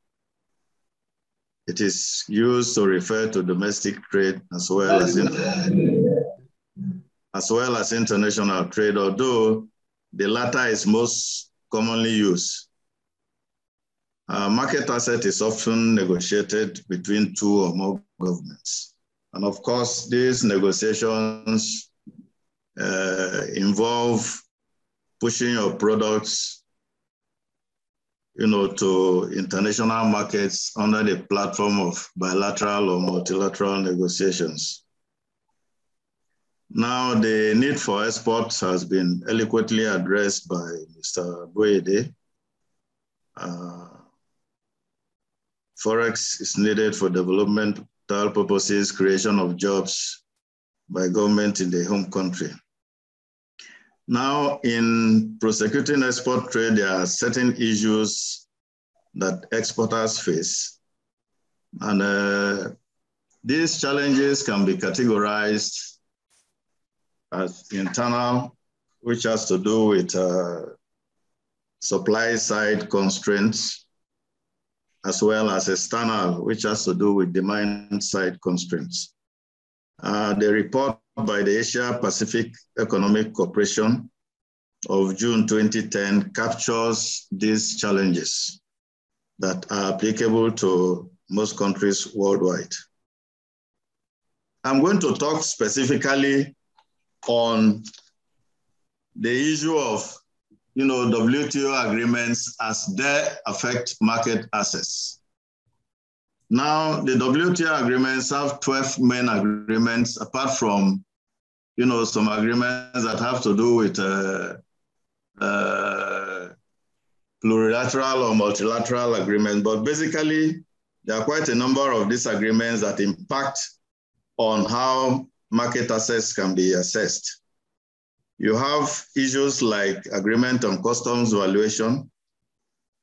It is used to refer to domestic trade as well as international trade, although the latter is most commonly used. Market access is often negotiated between two or more governments. And of course, these negotiations involve pushing your products, you know, to international markets under the platform of bilateral or multilateral negotiations. Now, the need for exports has been eloquently addressed by Mr. Boyede. Forex is needed for developmental purposes, creation of jobs by government in the home country. Now, in prosecuting export trade, there are certain issues that exporters face. And these challenges can be categorized as internal, which has to do with supply side constraints, as well as external, which has to do with demand side constraints. The report by the Asia Pacific Economic Cooperation of June 2010 captures these challenges that are applicable to most countries worldwide. I'm going to talk specifically on the issue of, you know, WTO agreements as they affect market access. Now, the WTO agreements have 12 main agreements, apart from, you know, some agreements that have to do with plurilateral or multilateral agreements. But basically, there are quite a number of these agreements that impact on how market access can be assessed. You have issues like agreement on customs valuation,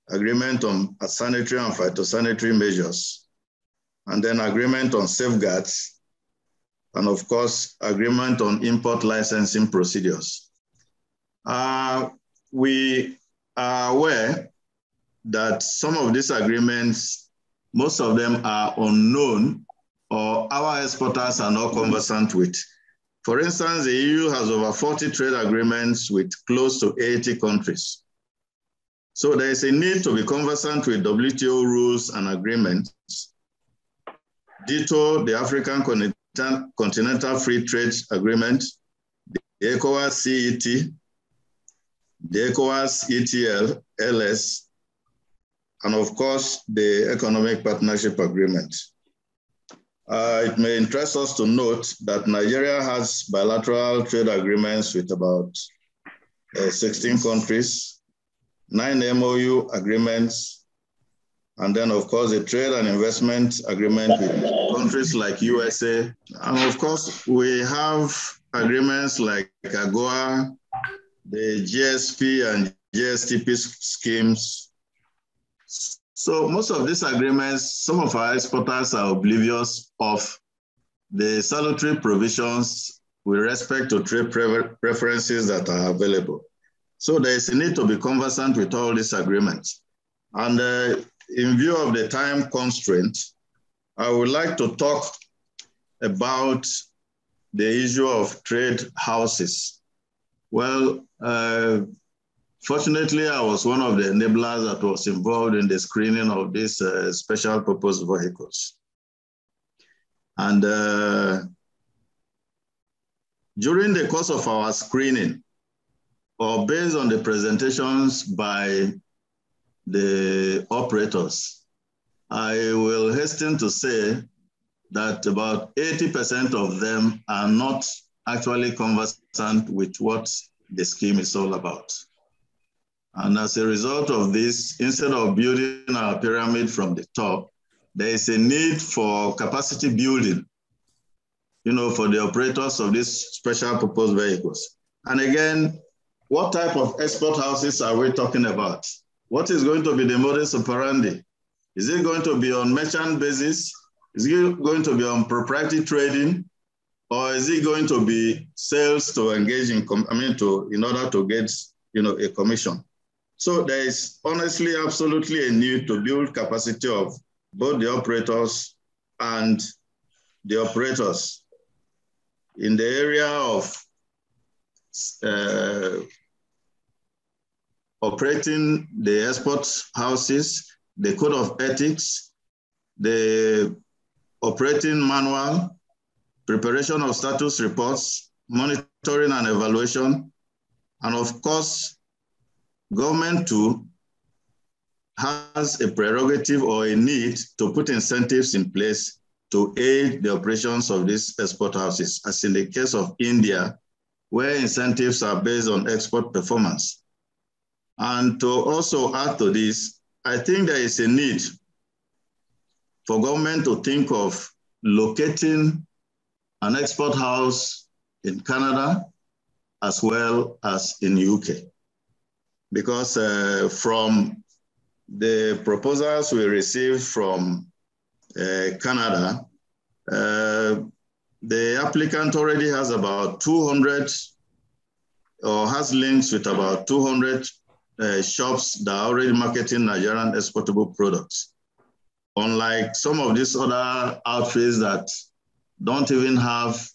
agreement on sanitary and phytosanitary measures, and then agreement on safeguards, and of course, agreement on import licensing procedures. We are aware that some of these agreements, most of them are unknown or our exporters are not conversant with. For instance, the EU has over 40 trade agreements with close to 80 countries. So there is a need to be conversant with WTO rules and agreements. Ditto, the African Intercontinental Free Trade Agreement, the ECOWAS CET, the ECOWAS ETL, LS, and of course, the Economic Partnership Agreement. It may interest us to note that Nigeria has bilateral trade agreements with about 16 countries, 9 MOU agreements, and then of course a trade and investment agreement with countries like USA. And of course, we have agreements like AGOA, the GSP and GSTP schemes. So most of these agreements, some of our exporters are oblivious of the salutary provisions with respect to trade preferences that are available. So there is a need to be conversant with all these agreements. And in view of the time constraint, I would like to talk about the issue of trade houses. Well, fortunately, I was one of the enablers that was involved in the screening of these special purpose vehicles. And during the course of our screening, or based on the presentations by the operators, I will hasten to say that about 80% of them are not actually conversant with what the scheme is all about. And as a result of this, instead of building our pyramid from the top, there is a need for capacity building, for the operators of these special purpose vehicles. And again, what type of export houses are we talking about? What is going to be the modus operandi? Is it going to be on merchant basis? Is it going to be on proprietary trading? Or is it going to be sales to engage in, in order to get, a commission? So there is honestly absolutely a need to build capacity of both the operators and the operators in the area of operating the export houses, the code of ethics, the operating manual, preparation of status reports, monitoring and evaluation, and of course, government too has a prerogative or a need to put incentives in place to aid the operations of these export houses, as in the case of India, where incentives are based on export performance. And to also add to this, I think there is a need for government to think of locating an export house in Canada as well as in UK. Because from the proposals we received from Canada, the applicant already has about 200 or has links with about 200 shops that are already marketing Nigerian exportable products. Unlike some of these other outfits that don't even have,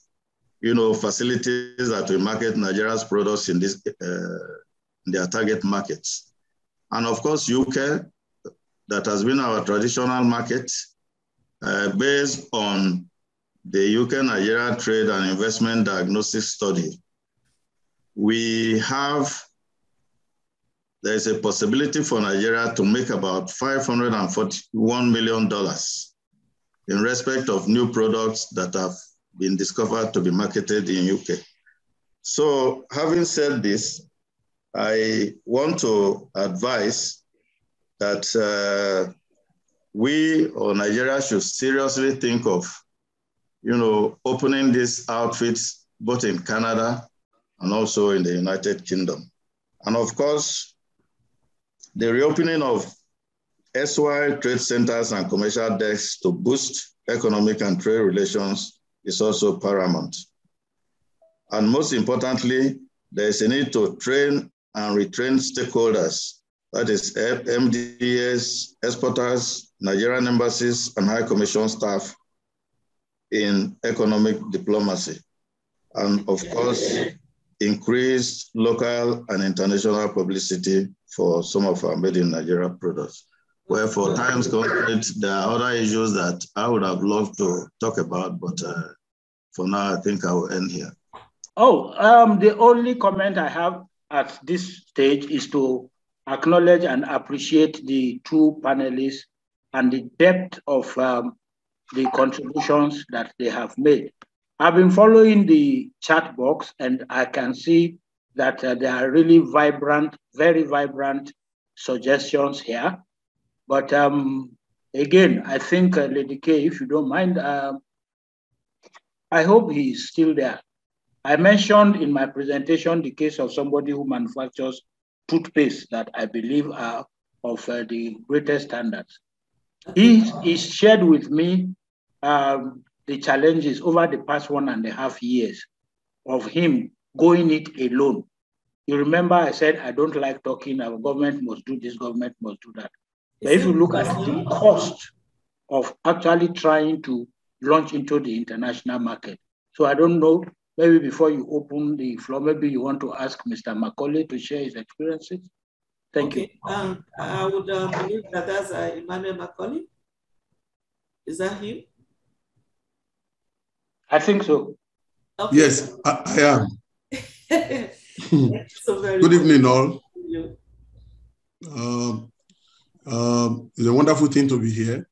facilities that will market Nigeria's products in this, their target markets. And of course, UK, that has been our traditional market, based on the UK-Nigeria Trade and Investment Diagnosis Study. There is a possibility for Nigeria to make about $541 million in respect of new products that have been discovered to be marketed in UK. So having said this, I want to advise that we or Nigeria should seriously think of, opening these outfits both in Canada and also in the United Kingdom. And of course, the reopening of SY trade centers and commercial desks to boost economic and trade relations is also paramount. And most importantly, there is a need to train and retrain stakeholders, that is MDAs, exporters, Nigerian embassies, and High Commission staff in economic diplomacy. And of course, increased local and international publicity for some of our made in Nigeria products. Where for times constraint, there are other issues that I would have loved to talk about, but for now, I think I will end here. The only comment I have at this stage is to acknowledge and appreciate the two panelists and the depth of the contributions that they have made. I've been following the chat box, and I can see that there are really vibrant, very vibrant suggestions here. But again, I think, Lady K, if you don't mind, I hope he's still there. I mentioned in my presentation the case of somebody who manufactures toothpaste that I believe are of the greatest standards. He shared with me the challenges over the past 1.5 years of him going it alone. You remember I said, I don't like talking, our government must do this, government must do that. But if you look at the cost of actually trying to launch into the international market. So I don't know, maybe before you open the floor, maybe you want to ask Mr. Macaulay to share his experiences. Thank you. I would believe that that's Emmanuel Macaulay. Is that him? I think so. Okay. Yes, I am. So very good evening, all. It's a wonderful thing to be here.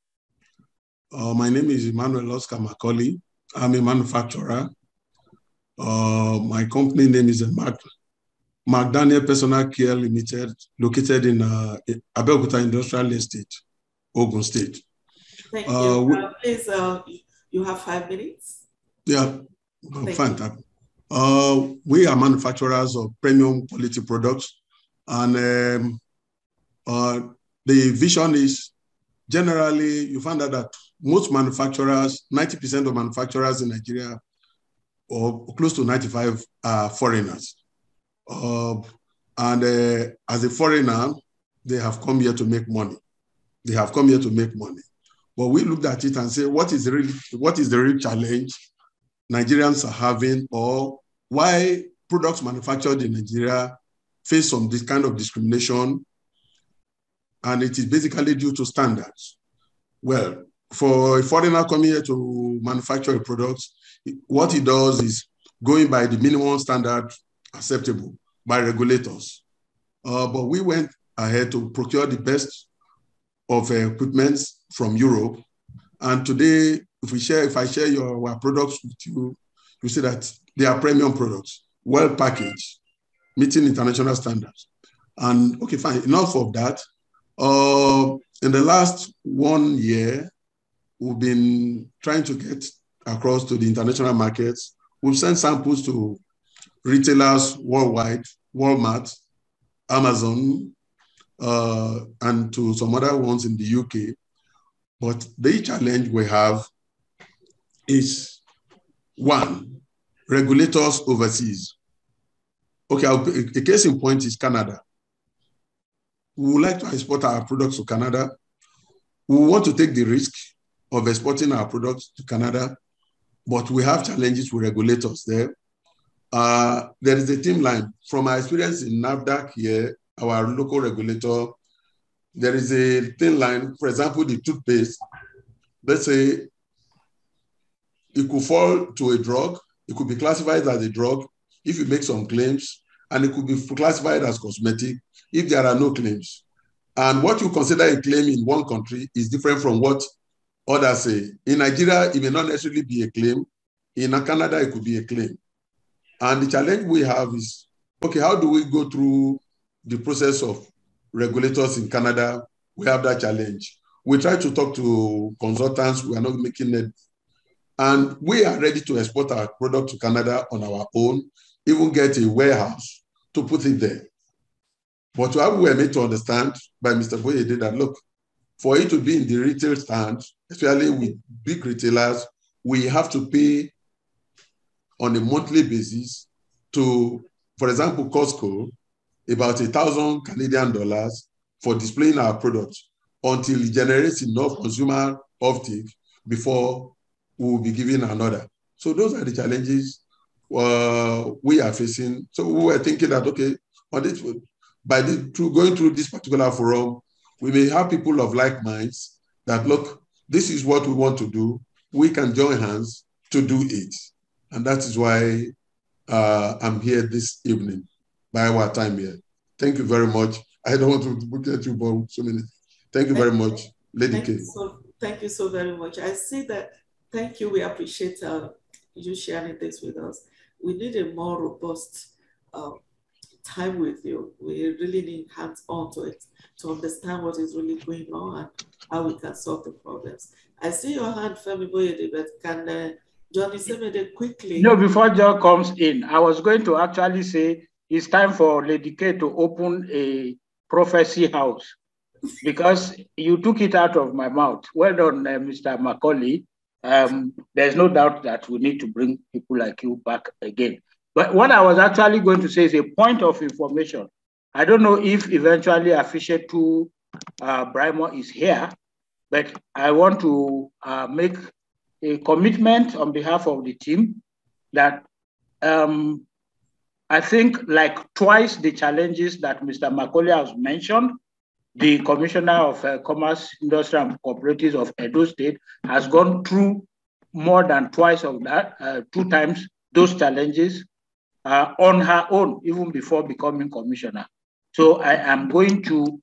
My name is Emmanuel Oscar Macaulay. I'm a manufacturer. My company name is McDaniel Personal Care Limited, located in Abeokuta Industrial Estate, Ogun State. Thank you. Please, you have 5 minutes. Yeah, fine. We are manufacturers of premium quality products, and the vision is generally you find out that most manufacturers, 90% of manufacturers in Nigeria, or close to 95, are foreigners. And as a foreigner, they have come here to make money. They have come here to make money. But we looked at it and say, what is the real challenge Nigerians are having, or why products manufactured in Nigeria face some this kind of discrimination? And it is basically due to standards. Well, for a foreigner coming here to manufacture a product, what he does is going by the minimum standard acceptable by regulators. But we went ahead to procure the best of equipment from Europe. And today, if I share our products with you, you see that they are premium products, well packaged, meeting international standards. And okay, fine, enough of that. In the last 1 year, we've been trying to get across to the international markets. We've sent samples to retailers worldwide, Walmart, Amazon, and to some other ones in the UK. But the challenge we have is, one, regulators overseas. Okay, a case in point is Canada. We would like to export our products to Canada. We want to take the risk of exporting our products to Canada, but we have challenges with regulators there. There is a thin line. From my experience in NAFDAC here, our local regulator, there is a thin line. For example, the toothpaste, let's say it could fall to a drug. It could be classified as a drug if you make some claims, and it could be classified as cosmetic if there are no claims. And what you consider a claim in one country is different from what others say. In Nigeria, it may not necessarily be a claim. In Canada, it could be a claim. And the challenge we have is, okay, how do we go through the process of regulators in Canada? We have that challenge. We try to talk to consultants. We are not making it. And we are ready to export our product to Canada on our own, even get a warehouse to put it there. But what we were made to understand by Mr. Boyede that, look, for it to be in the retail stand, especially with big retailers, we have to pay on a monthly basis to, for example, Costco, about 1,000 Canadian dollars for displaying our products until it generates enough consumer offtake before we will be given another. So those are the challenges we are facing. So we were thinking that, okay, on this, through going through this particular forum, we may have people of like minds that, look, this is what we want to do. We can join hands to do it. And that is why I'm here this evening by our time here. Thank you very much. I don't want to look at you, but so many. Thank you very much, Lady K. Thank you so very much. I see that. Thank you. We appreciate you sharing this with us. We need a more robust time with you. We really need hands-on to it to understand what is really going on and how we can solve the problems. I see your hand, Femi Boyede, but can Johnny Semede quickly? No, before John comes in, I was going to actually say it's time for Lady K to open a prophecy house because you took it out of my mouth. Well done, Mr. Macaulay. There's no doubt that we need to bring people like you back again. But what I was actually going to say is a point of information. I don't know if eventually Afishetu Brimo is here, but I want to make a commitment on behalf of the team that I think like twice the challenges that Mr. Macaulay has mentioned, the Commissioner of Commerce, Industry and Cooperatives of Edo State has gone through more than twice of that, 2 times those challenges on her own, even before becoming commissioner. So I am going to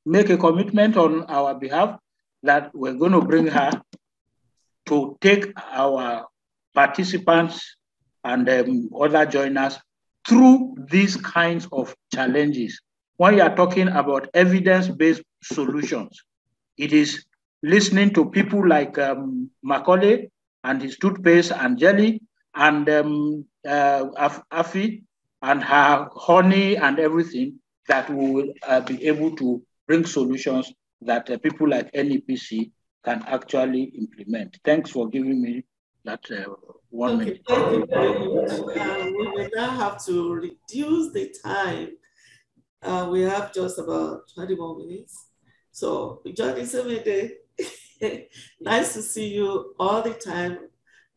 make a commitment on our behalf that we're going to bring her to take our participants and other joiners through these kinds of challenges. When you are talking about evidence-based solutions, it is listening to people like Macaulay and his toothpaste and jelly and Afi and her honey and everything that we will be able to bring solutions that people like NEPC can actually implement. Thanks for giving me that 1 minute. Thank you very much. We will now have to reduce the time. We have just about 20 more minutes. So, Johnny Semede, nice to see you all the time.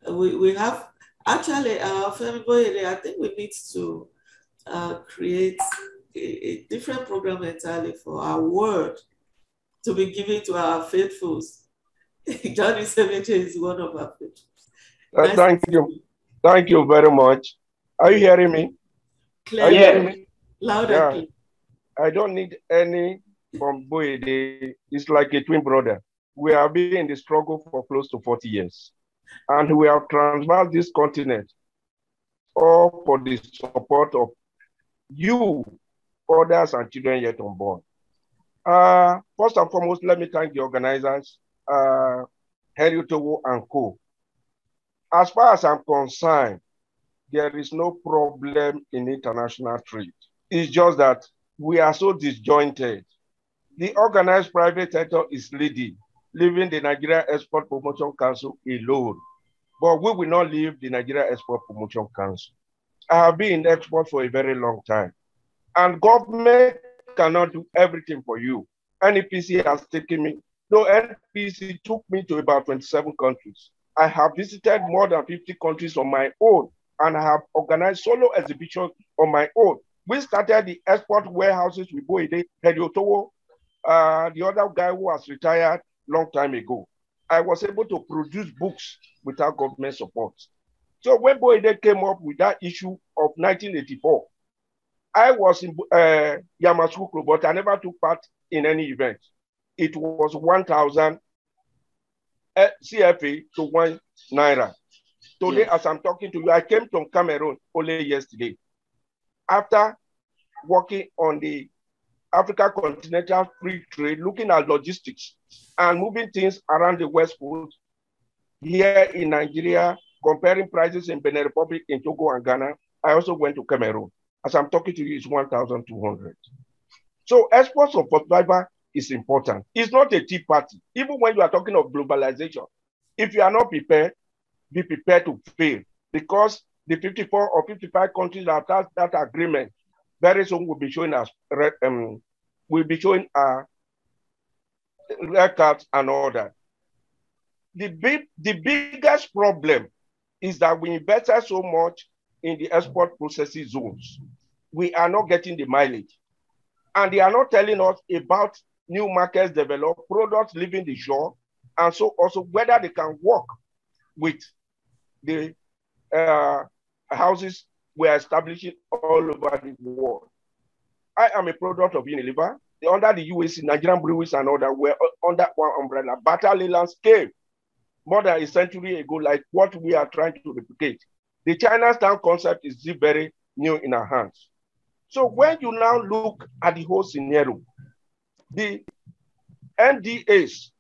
We have, actually, Femi Boyede, I think we need to create a different program entirely for our word to be given to our faithfuls. Johnny Semede is one of our faithfuls. Nice thank you. Thank you very much. Are you hearing me? Clear. Are you hearing me? Loud and clear. I don't need any from Boyede. It's like a twin brother. We have been in the struggle for close to 40 years. And we have transversed this continent all for the support of you, others, and children yet unborn. First and foremost, let me thank the organizers, Henry Otowo and Co. As far as I'm concerned, there is no problem in international trade. It's just that we are so disjointed. The organized private sector is leading the Nigeria Export Promotion Council alone. But we will not leave the Nigeria Export Promotion Council. I have been in export for a very long time. And government cannot do everything for you. NEPC has taken me. No, NEPC took me to about 27 countries. I have visited more than 50 countries on my own, and I have organized solo exhibitions on my own. We started the export warehouses with Boyede, Otowo, the other guy who was retired long time ago. I was able to produce books without government support. So when Boyede came up with that issue of 1984, I was in Yamasukro, but I never took part in any event. It was 1,000 CFA to 1 Naira. Today, as I'm talking to you, I came from Cameroon only yesterday. After working on the Africa Continental Free Trade, looking at logistics and moving things around the West Coast, here in Nigeria, comparing prices in Benin Republic, in Togo and Ghana, I also went to Cameroon. As I'm talking to you, it's 1,200. So exports of fiber is important. It's not a tea party. Even when you are talking of globalization, if you are not prepared, be prepared to fail, because the 54 or 55 countries that have that agreement very soon will be showing us red cards and all that. The biggest problem is that we invested so much in the export processing zones. We are not getting the mileage. And they are not telling us about new markets developed, products leaving the shore, and so also whether they can work with the houses were establishing all over the world. I am a product of Unilever. Under the UAC, Nigerian breweries and all that were under one umbrella. Battle Leyland came more than a century ago, like what we are trying to replicate. The Chinatown concept is still very new in our hands. So when you now look at the whole scenario, the NDAs,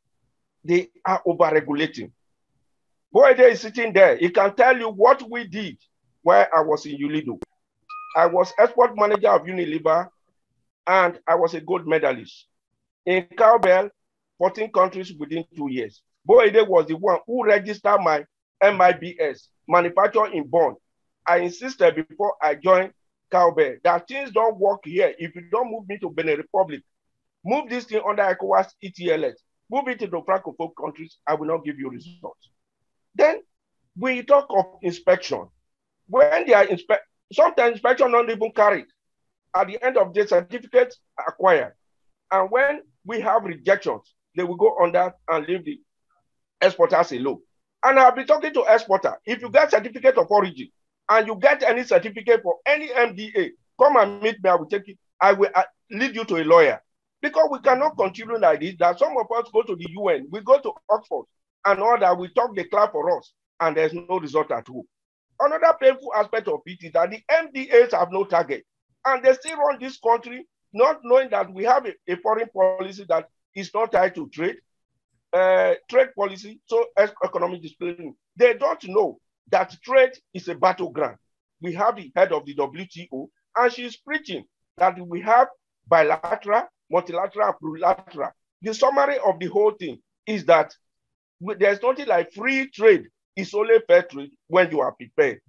they are over-regulating. Boyede is sitting there. He can tell you what we did while I was in Ulido. I was export manager of Unilever, and I was a gold medalist. In cowbell, 14 countries within 2 years. Boyede was the one who registered my MIBS, manufacture in Bonn. I insisted before I joined cowbell that things don't work here if you don't move me to Benin Republic. Move this thing under ECOWAS ETLS. Move it to the Francophone countries, I will not give you results. Then we talk of inspection. When they are sometimes inspection not even carried. At the end of the certificates acquired. And when we have rejections, they will go under and leave the exporters alone. And I'll be talking to exporter. If you get certificate of origin and you get any certificate for any MDA, come and meet me, I will take it. I will lead you to a lawyer. Because we cannot continue like this, that some of us go to the UN, we go to Oxford, and all that, we talk the club for us, and there's no result at all. Another painful aspect of it is that the MDAs have no target, and they still run this country, not knowing that we have a foreign policy that is not tied to trade policy, so economic discipline. They don't know that trade is a battleground. We have the head of the WTO, and she's preaching that we have bilateral, multilateral, and plurilateral. The summary of the whole thing is that there's nothing like free trade. It's only fair trade when you are prepared.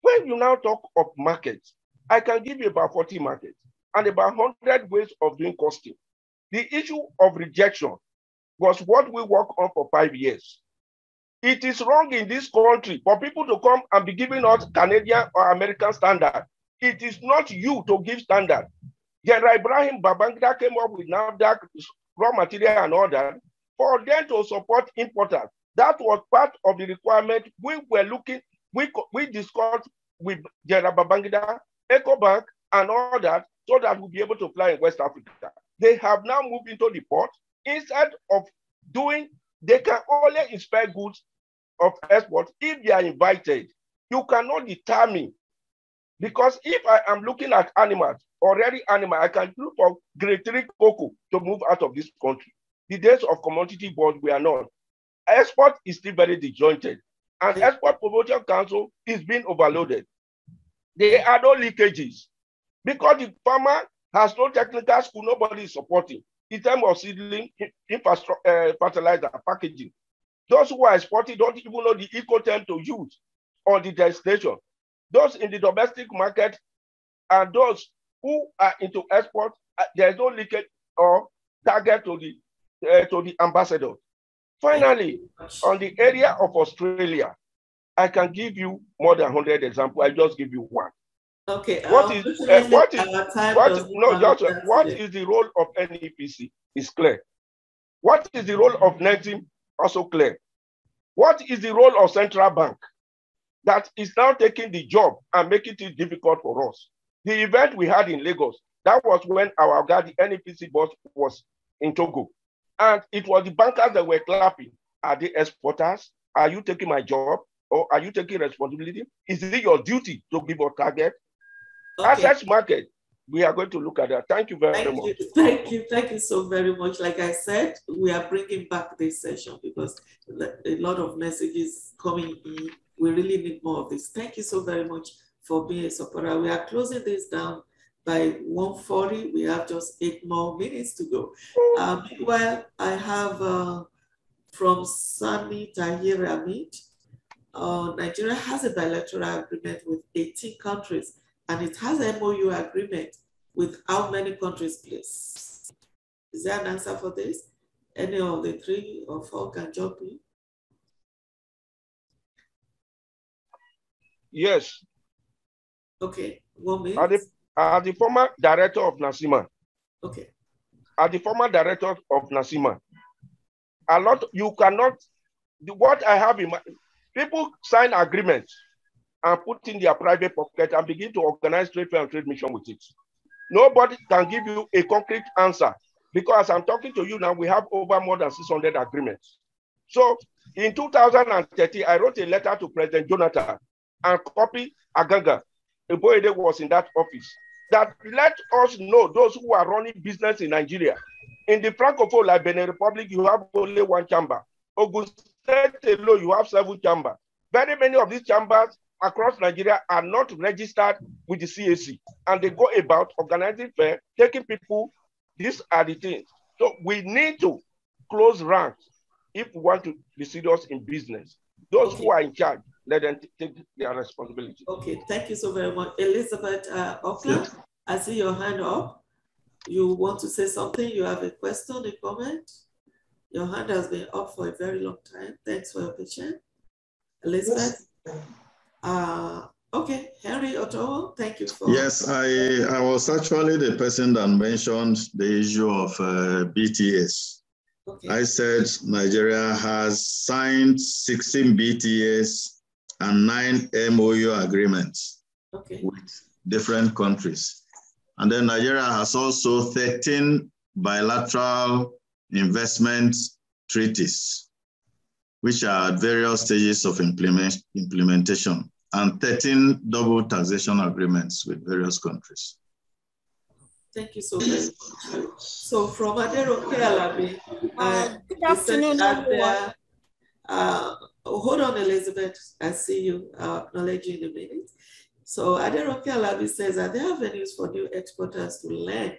When you now talk of markets, I can give you about 40 markets and about 100 ways of doing costing. The issue of rejection was what we worked on for 5 years. It is wrong in this country for people to come and be giving us Canadian or American standard. It is not you to give standard. General Ibrahim Babangida came up with NAFDAC, raw material and all that, for them to support importers. That was part of the requirement we were looking, we discussed with General Babangida, EcoBank, and all that, so that we'll be able to fly in West Africa. They have now moved into the port. Instead of doing, they can only inspect goods of export if they are invited. You cannot determine, because if I am looking at animals, already animal, I can look for grade 3 cocoa to move out of this country. The days of commodity board, we are not. Export is still very disjointed, and Export Promotion Council is being overloaded. There are no leakages because the farmer has no technical school, nobody is supporting in terms of seedling, infrastructure, fertilizer, packaging. Those who are exporting don't even know the Ecoterm to use on the destination. Those in the domestic market and those who are into export, there is no leakage or target to the ambassador. Finally, on the area of Australia, I can give you more than 100 examples. I just give you one. Okay. What is the role of NEPC? Is clear. What is the role of NETIM? Also clear. What is the role of Central Bank? That is now taking the job and making it difficult for us. The event we had in Lagos, that was when our NEPC boss was in Togo. And it was the bankers that were clapping. Are they exporters? Are you taking my job? Or are you taking responsibility? Is it your duty to give a target? Okay. Assets market, we are going to look at that. Thank you very much. Thank you so very much. Like I said, we are bringing back this session because a lot of messages coming in. We really need more of this. Thank you so very much for being a supporter. We are closing this down by 1:40. We have just 8 more minutes to go. Meanwhile, I have from Sani Tahir Hamid. Nigeria has a bilateral agreement with 18 countries, and it has an MOU agreement with how many countries, please? Is there an answer for this? Any of the 3 or 4 can jump in? Yes. Okay, 1 minute. As the former director of NASIMA. Okay. As the former director of NASIMA, you cannot, what I have in mind, people sign agreements and put in their private pocket and begin to organize trade fair and trade mission with it. Nobody can give you a concrete answer because as I'm talking to you now, we have over more than 600 agreements. So in 2013, I wrote a letter to President Jonathan and copied Agaga. Boyede was in that office. That let us know those who are running business in Nigeria. In the Francophone, like Benin Republic, you have only one chamber. Ogun State alone, you have 7 chambers. Very many of these chambers across Nigeria are not registered with the CAC, and they go about organizing fair, taking people. These are the things. So we need to close ranks if we want to be serious in business. Those who are in charge, let them take their responsibility. Okay, thank you so very much. Elizabeth Auckland, I see your hand up. You want to say something? You have a question, a comment? Your hand has been up for a very long time. Thanks for your patience. Elizabeth? Okay, Henry Otowo, thank you for... Yes, I was actually the person that mentioned the issue of BTS. Okay. I said Nigeria has signed 16 BTS and 9 MOU agreements with different countries. And then Nigeria has also 13 bilateral investment treaties, which are at various stages of implementation, and 13 double taxation agreements with various countries. Thank you so very much. So from Aderoke Alabi, good afternoon, everyone. Hold on, Elizabeth. I see you. I'll acknowledge you in a minute. So Aderoke Alabi says, are there avenues for new exporters to learn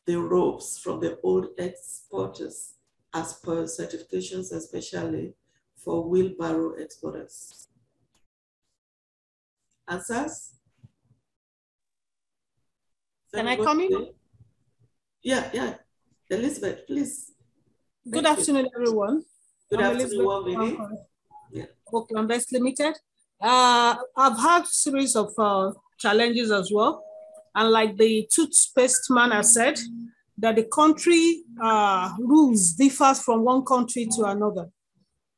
the ropes from the old exporters as per certifications, especially for wheelbarrow exporters? Answers? Can I come in? Yeah. Elizabeth, please. Good afternoon, everyone. Good afternoon, Oakland-based Limited. I've had a series of challenges as well. And like the toothpaste man has said, that the country rules differs from one country to another.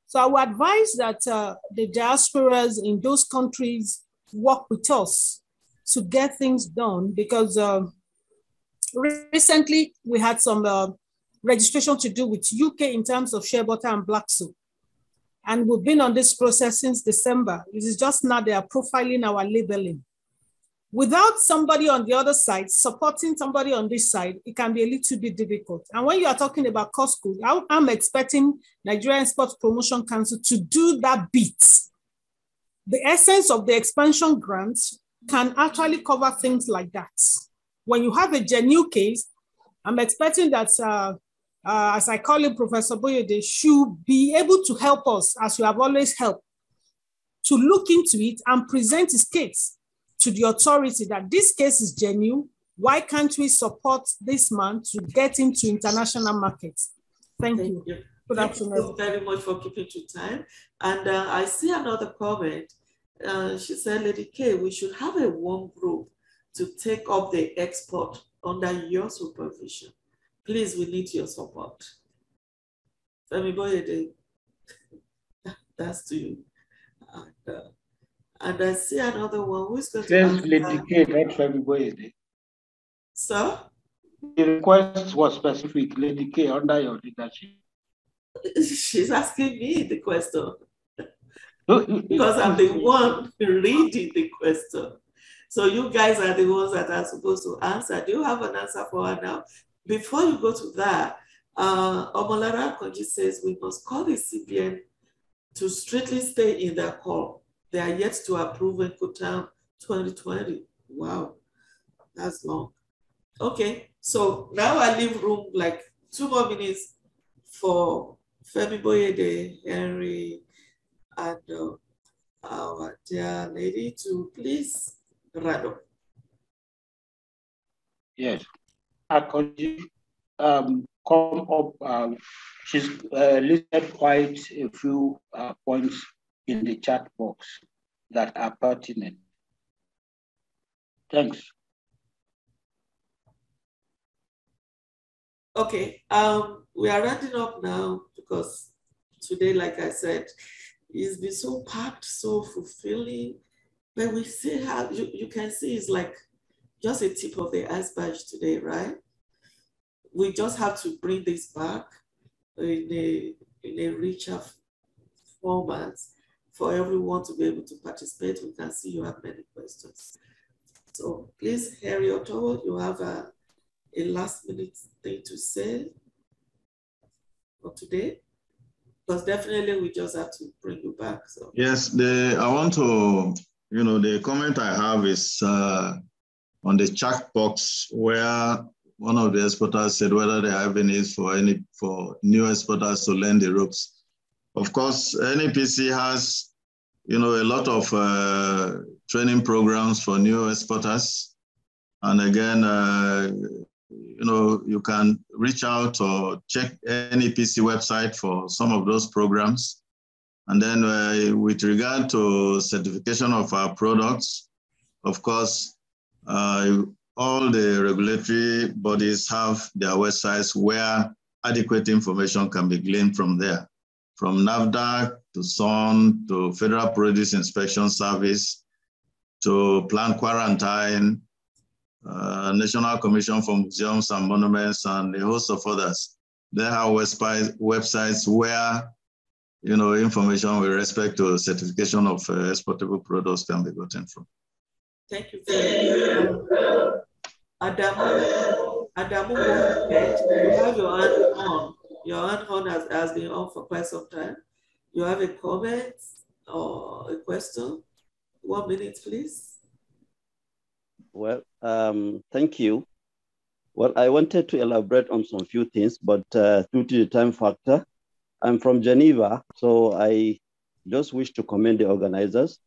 So I would advise that the diasporas in those countries work with us to get things done, because recently we had some registration to do with UK in terms of shea butter and black soap. And we've been on this process since December. It is just now they are profiling our labeling. Without somebody on the other side supporting somebody on this side, it can be a little bit difficult. And when you are talking about Costco, I'm expecting Nigerian Sports Promotion Council to do that bit. The essence of the expansion grants can actually cover things like that. When you have a genuine case, I'm expecting that, as I call him, Professor Boyede, should be able to help us, as you have always helped, to look into it and present his case to the authority that this case is genuine. Why can't we support this man to get into international markets? Thank you. Good afternoon. Thank you very much for keeping to time. And I see another comment. She said, Lady K, we should have a warm group to take up the export under your supervision. Please, we need your support. Femi Boyede, that's to you. And I see another one who's going to answer. Lady K, not Femi Boyede. Sir? The request was specific, Lady K, under your leadership. She's asking me the question. Because I'm the one reading the question. So you guys are the ones that are supposed to answer. Do you have an answer for her now? Before you go to that, Omolara Konji says we must call the CBN to strictly stay in their call. They are yet to approve in Kutam 2020. Wow, that's long. Okay, so now I leave room like 2 more minutes for Femi Boyede, Henry, and our dear lady to please wrap up. Yes, Akonji, come up. She's listed quite a few points in the chat box that are pertinent. Thanks. Okay, we are wrapping up now because today, like I said, it's been so packed, so fulfilling. But we see how you can see it's like just a tip of the iceberg today, right? We just have to bring this back in a richer format for everyone to be able to participate. We can see you have many questions. So please, Harry Otowo, you have a last minute thing to say for today? Because definitely we just have to bring you back. So yes, I want to, the comment I have is on the chat box where one of the exporters said whether they have any needs for new exporters to learn the ropes. Of course, NEPC has, a lot of training programs for new exporters. And again, you can reach out or check NEPC website for some of those programs. And then with regard to certification of our products, of course, all the regulatory bodies have their websites where adequate information can be gleaned from there, from NAFDAC to SON to Federal Produce Inspection Service to Plant Quarantine, National Commission for Museums and Monuments, and a host of others. They have websites where information with respect to certification of exportable products can be gotten from. Thank you very much. Adamu Mohammed, you have your hand on. Your hand on has been on for quite some time. You have a comment or a question? 1 minute, please. Well, thank you. Well, I wanted to elaborate on some few things, but due to the time factor, I'm from Geneva, so I just wish to commend the organizers.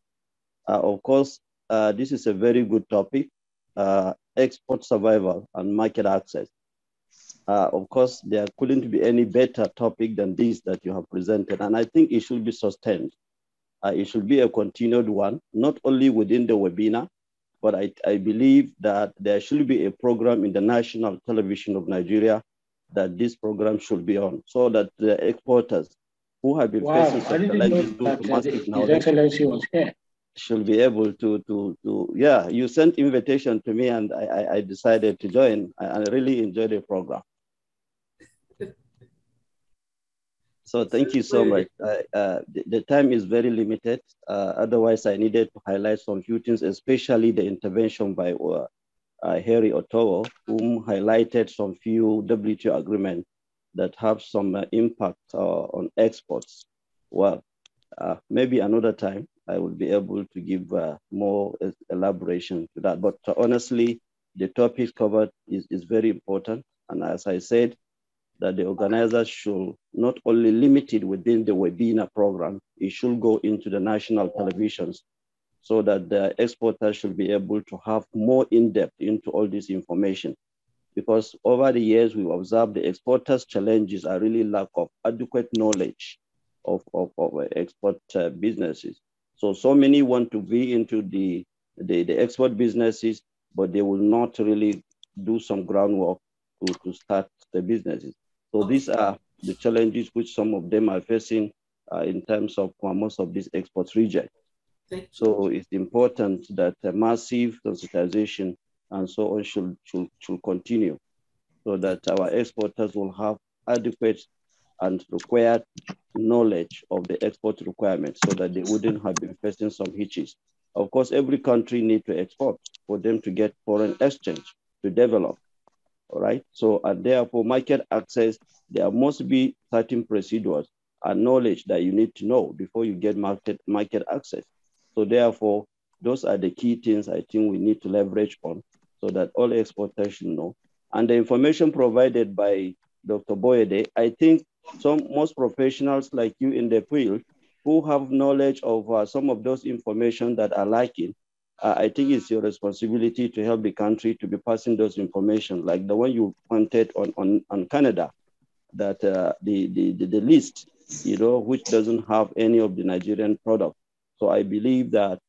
Of course, this is a very good topic, export survival and market access. Of course, there couldn't be any better topic than this that you have presented, and I think it should be sustained. It should be a continued one, not only within the webinar, but I believe that there should be a program in the national television of Nigeria that this program should be on, so that the exporters who have been facing such challenges due to massive knowledge should be able to yeah, you sent invitation to me and I decided to join. I really enjoyed the program. So thank you so much. The time is very limited. Otherwise, I needed to highlight some few things, especially the intervention by Harry Otowo, whom highlighted some few WTO agreements that have some impact on exports. Well, maybe another time I will be able to give more elaboration to that. But honestly, the topics covered is very important. And as I said, that the organizers should not only limit it within the webinar program, it should go into the national televisions so that the exporters should be able to have more in-depth into all this information. Because over the years, we've observed the exporters' challenges are really lack of adequate knowledge of export businesses. So many want to be into the export businesses, but they will not really do some groundwork to start the businesses. So these are the challenges which some of them are facing in terms of most of these export regions. So it's important that massive sensitization and so on should continue so that our exporters will have adequate and required knowledge of the export requirements so that they wouldn't have been facing some hitches. Of course, every country needs to export for them to get foreign exchange to develop. All right. So, and therefore, market access, there must be certain procedures and knowledge that you need to know before you get market access. So, therefore, those are the key things I think we need to leverage on so that all exporters should know. And the information provided by Dr. Boyede, I think most professionals like you in the field who have knowledge of some of those information that are lacking, I think it's your responsibility to help the country to be passing those information, like the one you pointed on Canada, that the list, which doesn't have any of the Nigerian products. So I believe that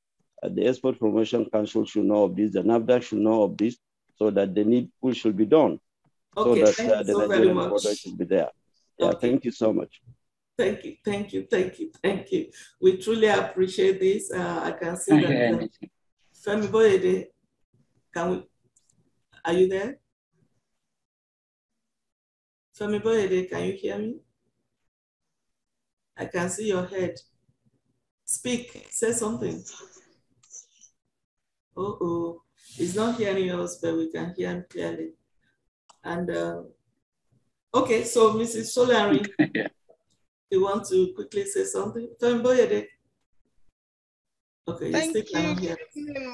the Export Promotion Council should know of this, the NAFDAC should know of this, so that the needful should be done, okay, so that the Nigerian product should be there. Yeah, okay. Thank you so much. Thank you, thank you, thank you, thank you. We truly appreciate this. I can see that Femi Boyede, are you there? Femi Boyede, can you hear me? I can see your head. Speak, say something. Uh-oh, he's not hearing us, but we can hear him clearly. And okay, so Mrs. Solarin, you want to quickly say something? Femi Boyede. Okay, thank you still cannot hear.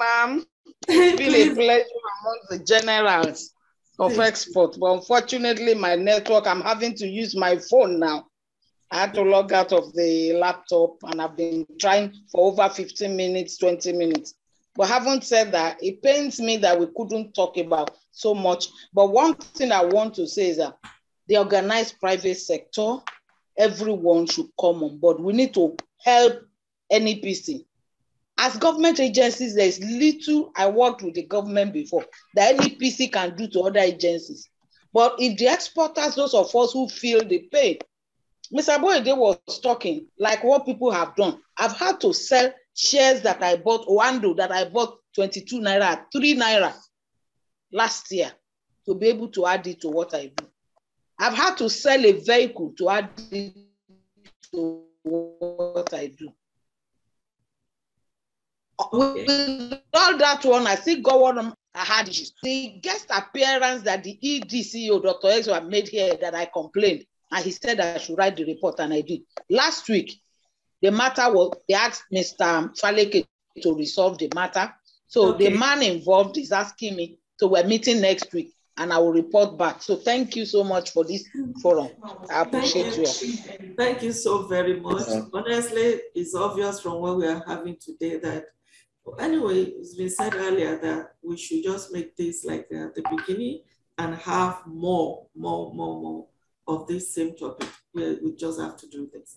ma'am. It's been a pleasure among the generals of export, but unfortunately my network, I'm having to use my phone now. I had to log out of the laptop and I've been trying for over 15 minutes, 20 minutes. But having said that, it pains me that we couldn't talk about so much. But one thing I want to say is that the organized private sector, everyone should come on board. We need to help NEPC. As government agencies, there's little, I worked with the government before, that NEPC can do to other agencies. But if the exporters, those of us who feel the pain, Mr. Boyede was talking like what people have done. I've had to sell shares that I bought, Wando that I bought 22 naira, 3 naira last year to be able to add it to what I do. I've had to sell a vehicle to add it to what I do. Okay. With all that one, I still got one I had issues. The guest appearance that the ED CEO, Dr. Ezra, made here that I complained, and he said I should write the report, and I did. Last week, the matter was, they asked Mr. Faleke to resolve the matter. So the man involved is asking me, so we're meeting next week, and I will report back. So thank you so much for this forum. I appreciate you. Thank you so very much. Honestly, it's obvious from what we are having today that, anyway, it's been said earlier that we should just make this like at the beginning and have more of this same topic. We just have to do this.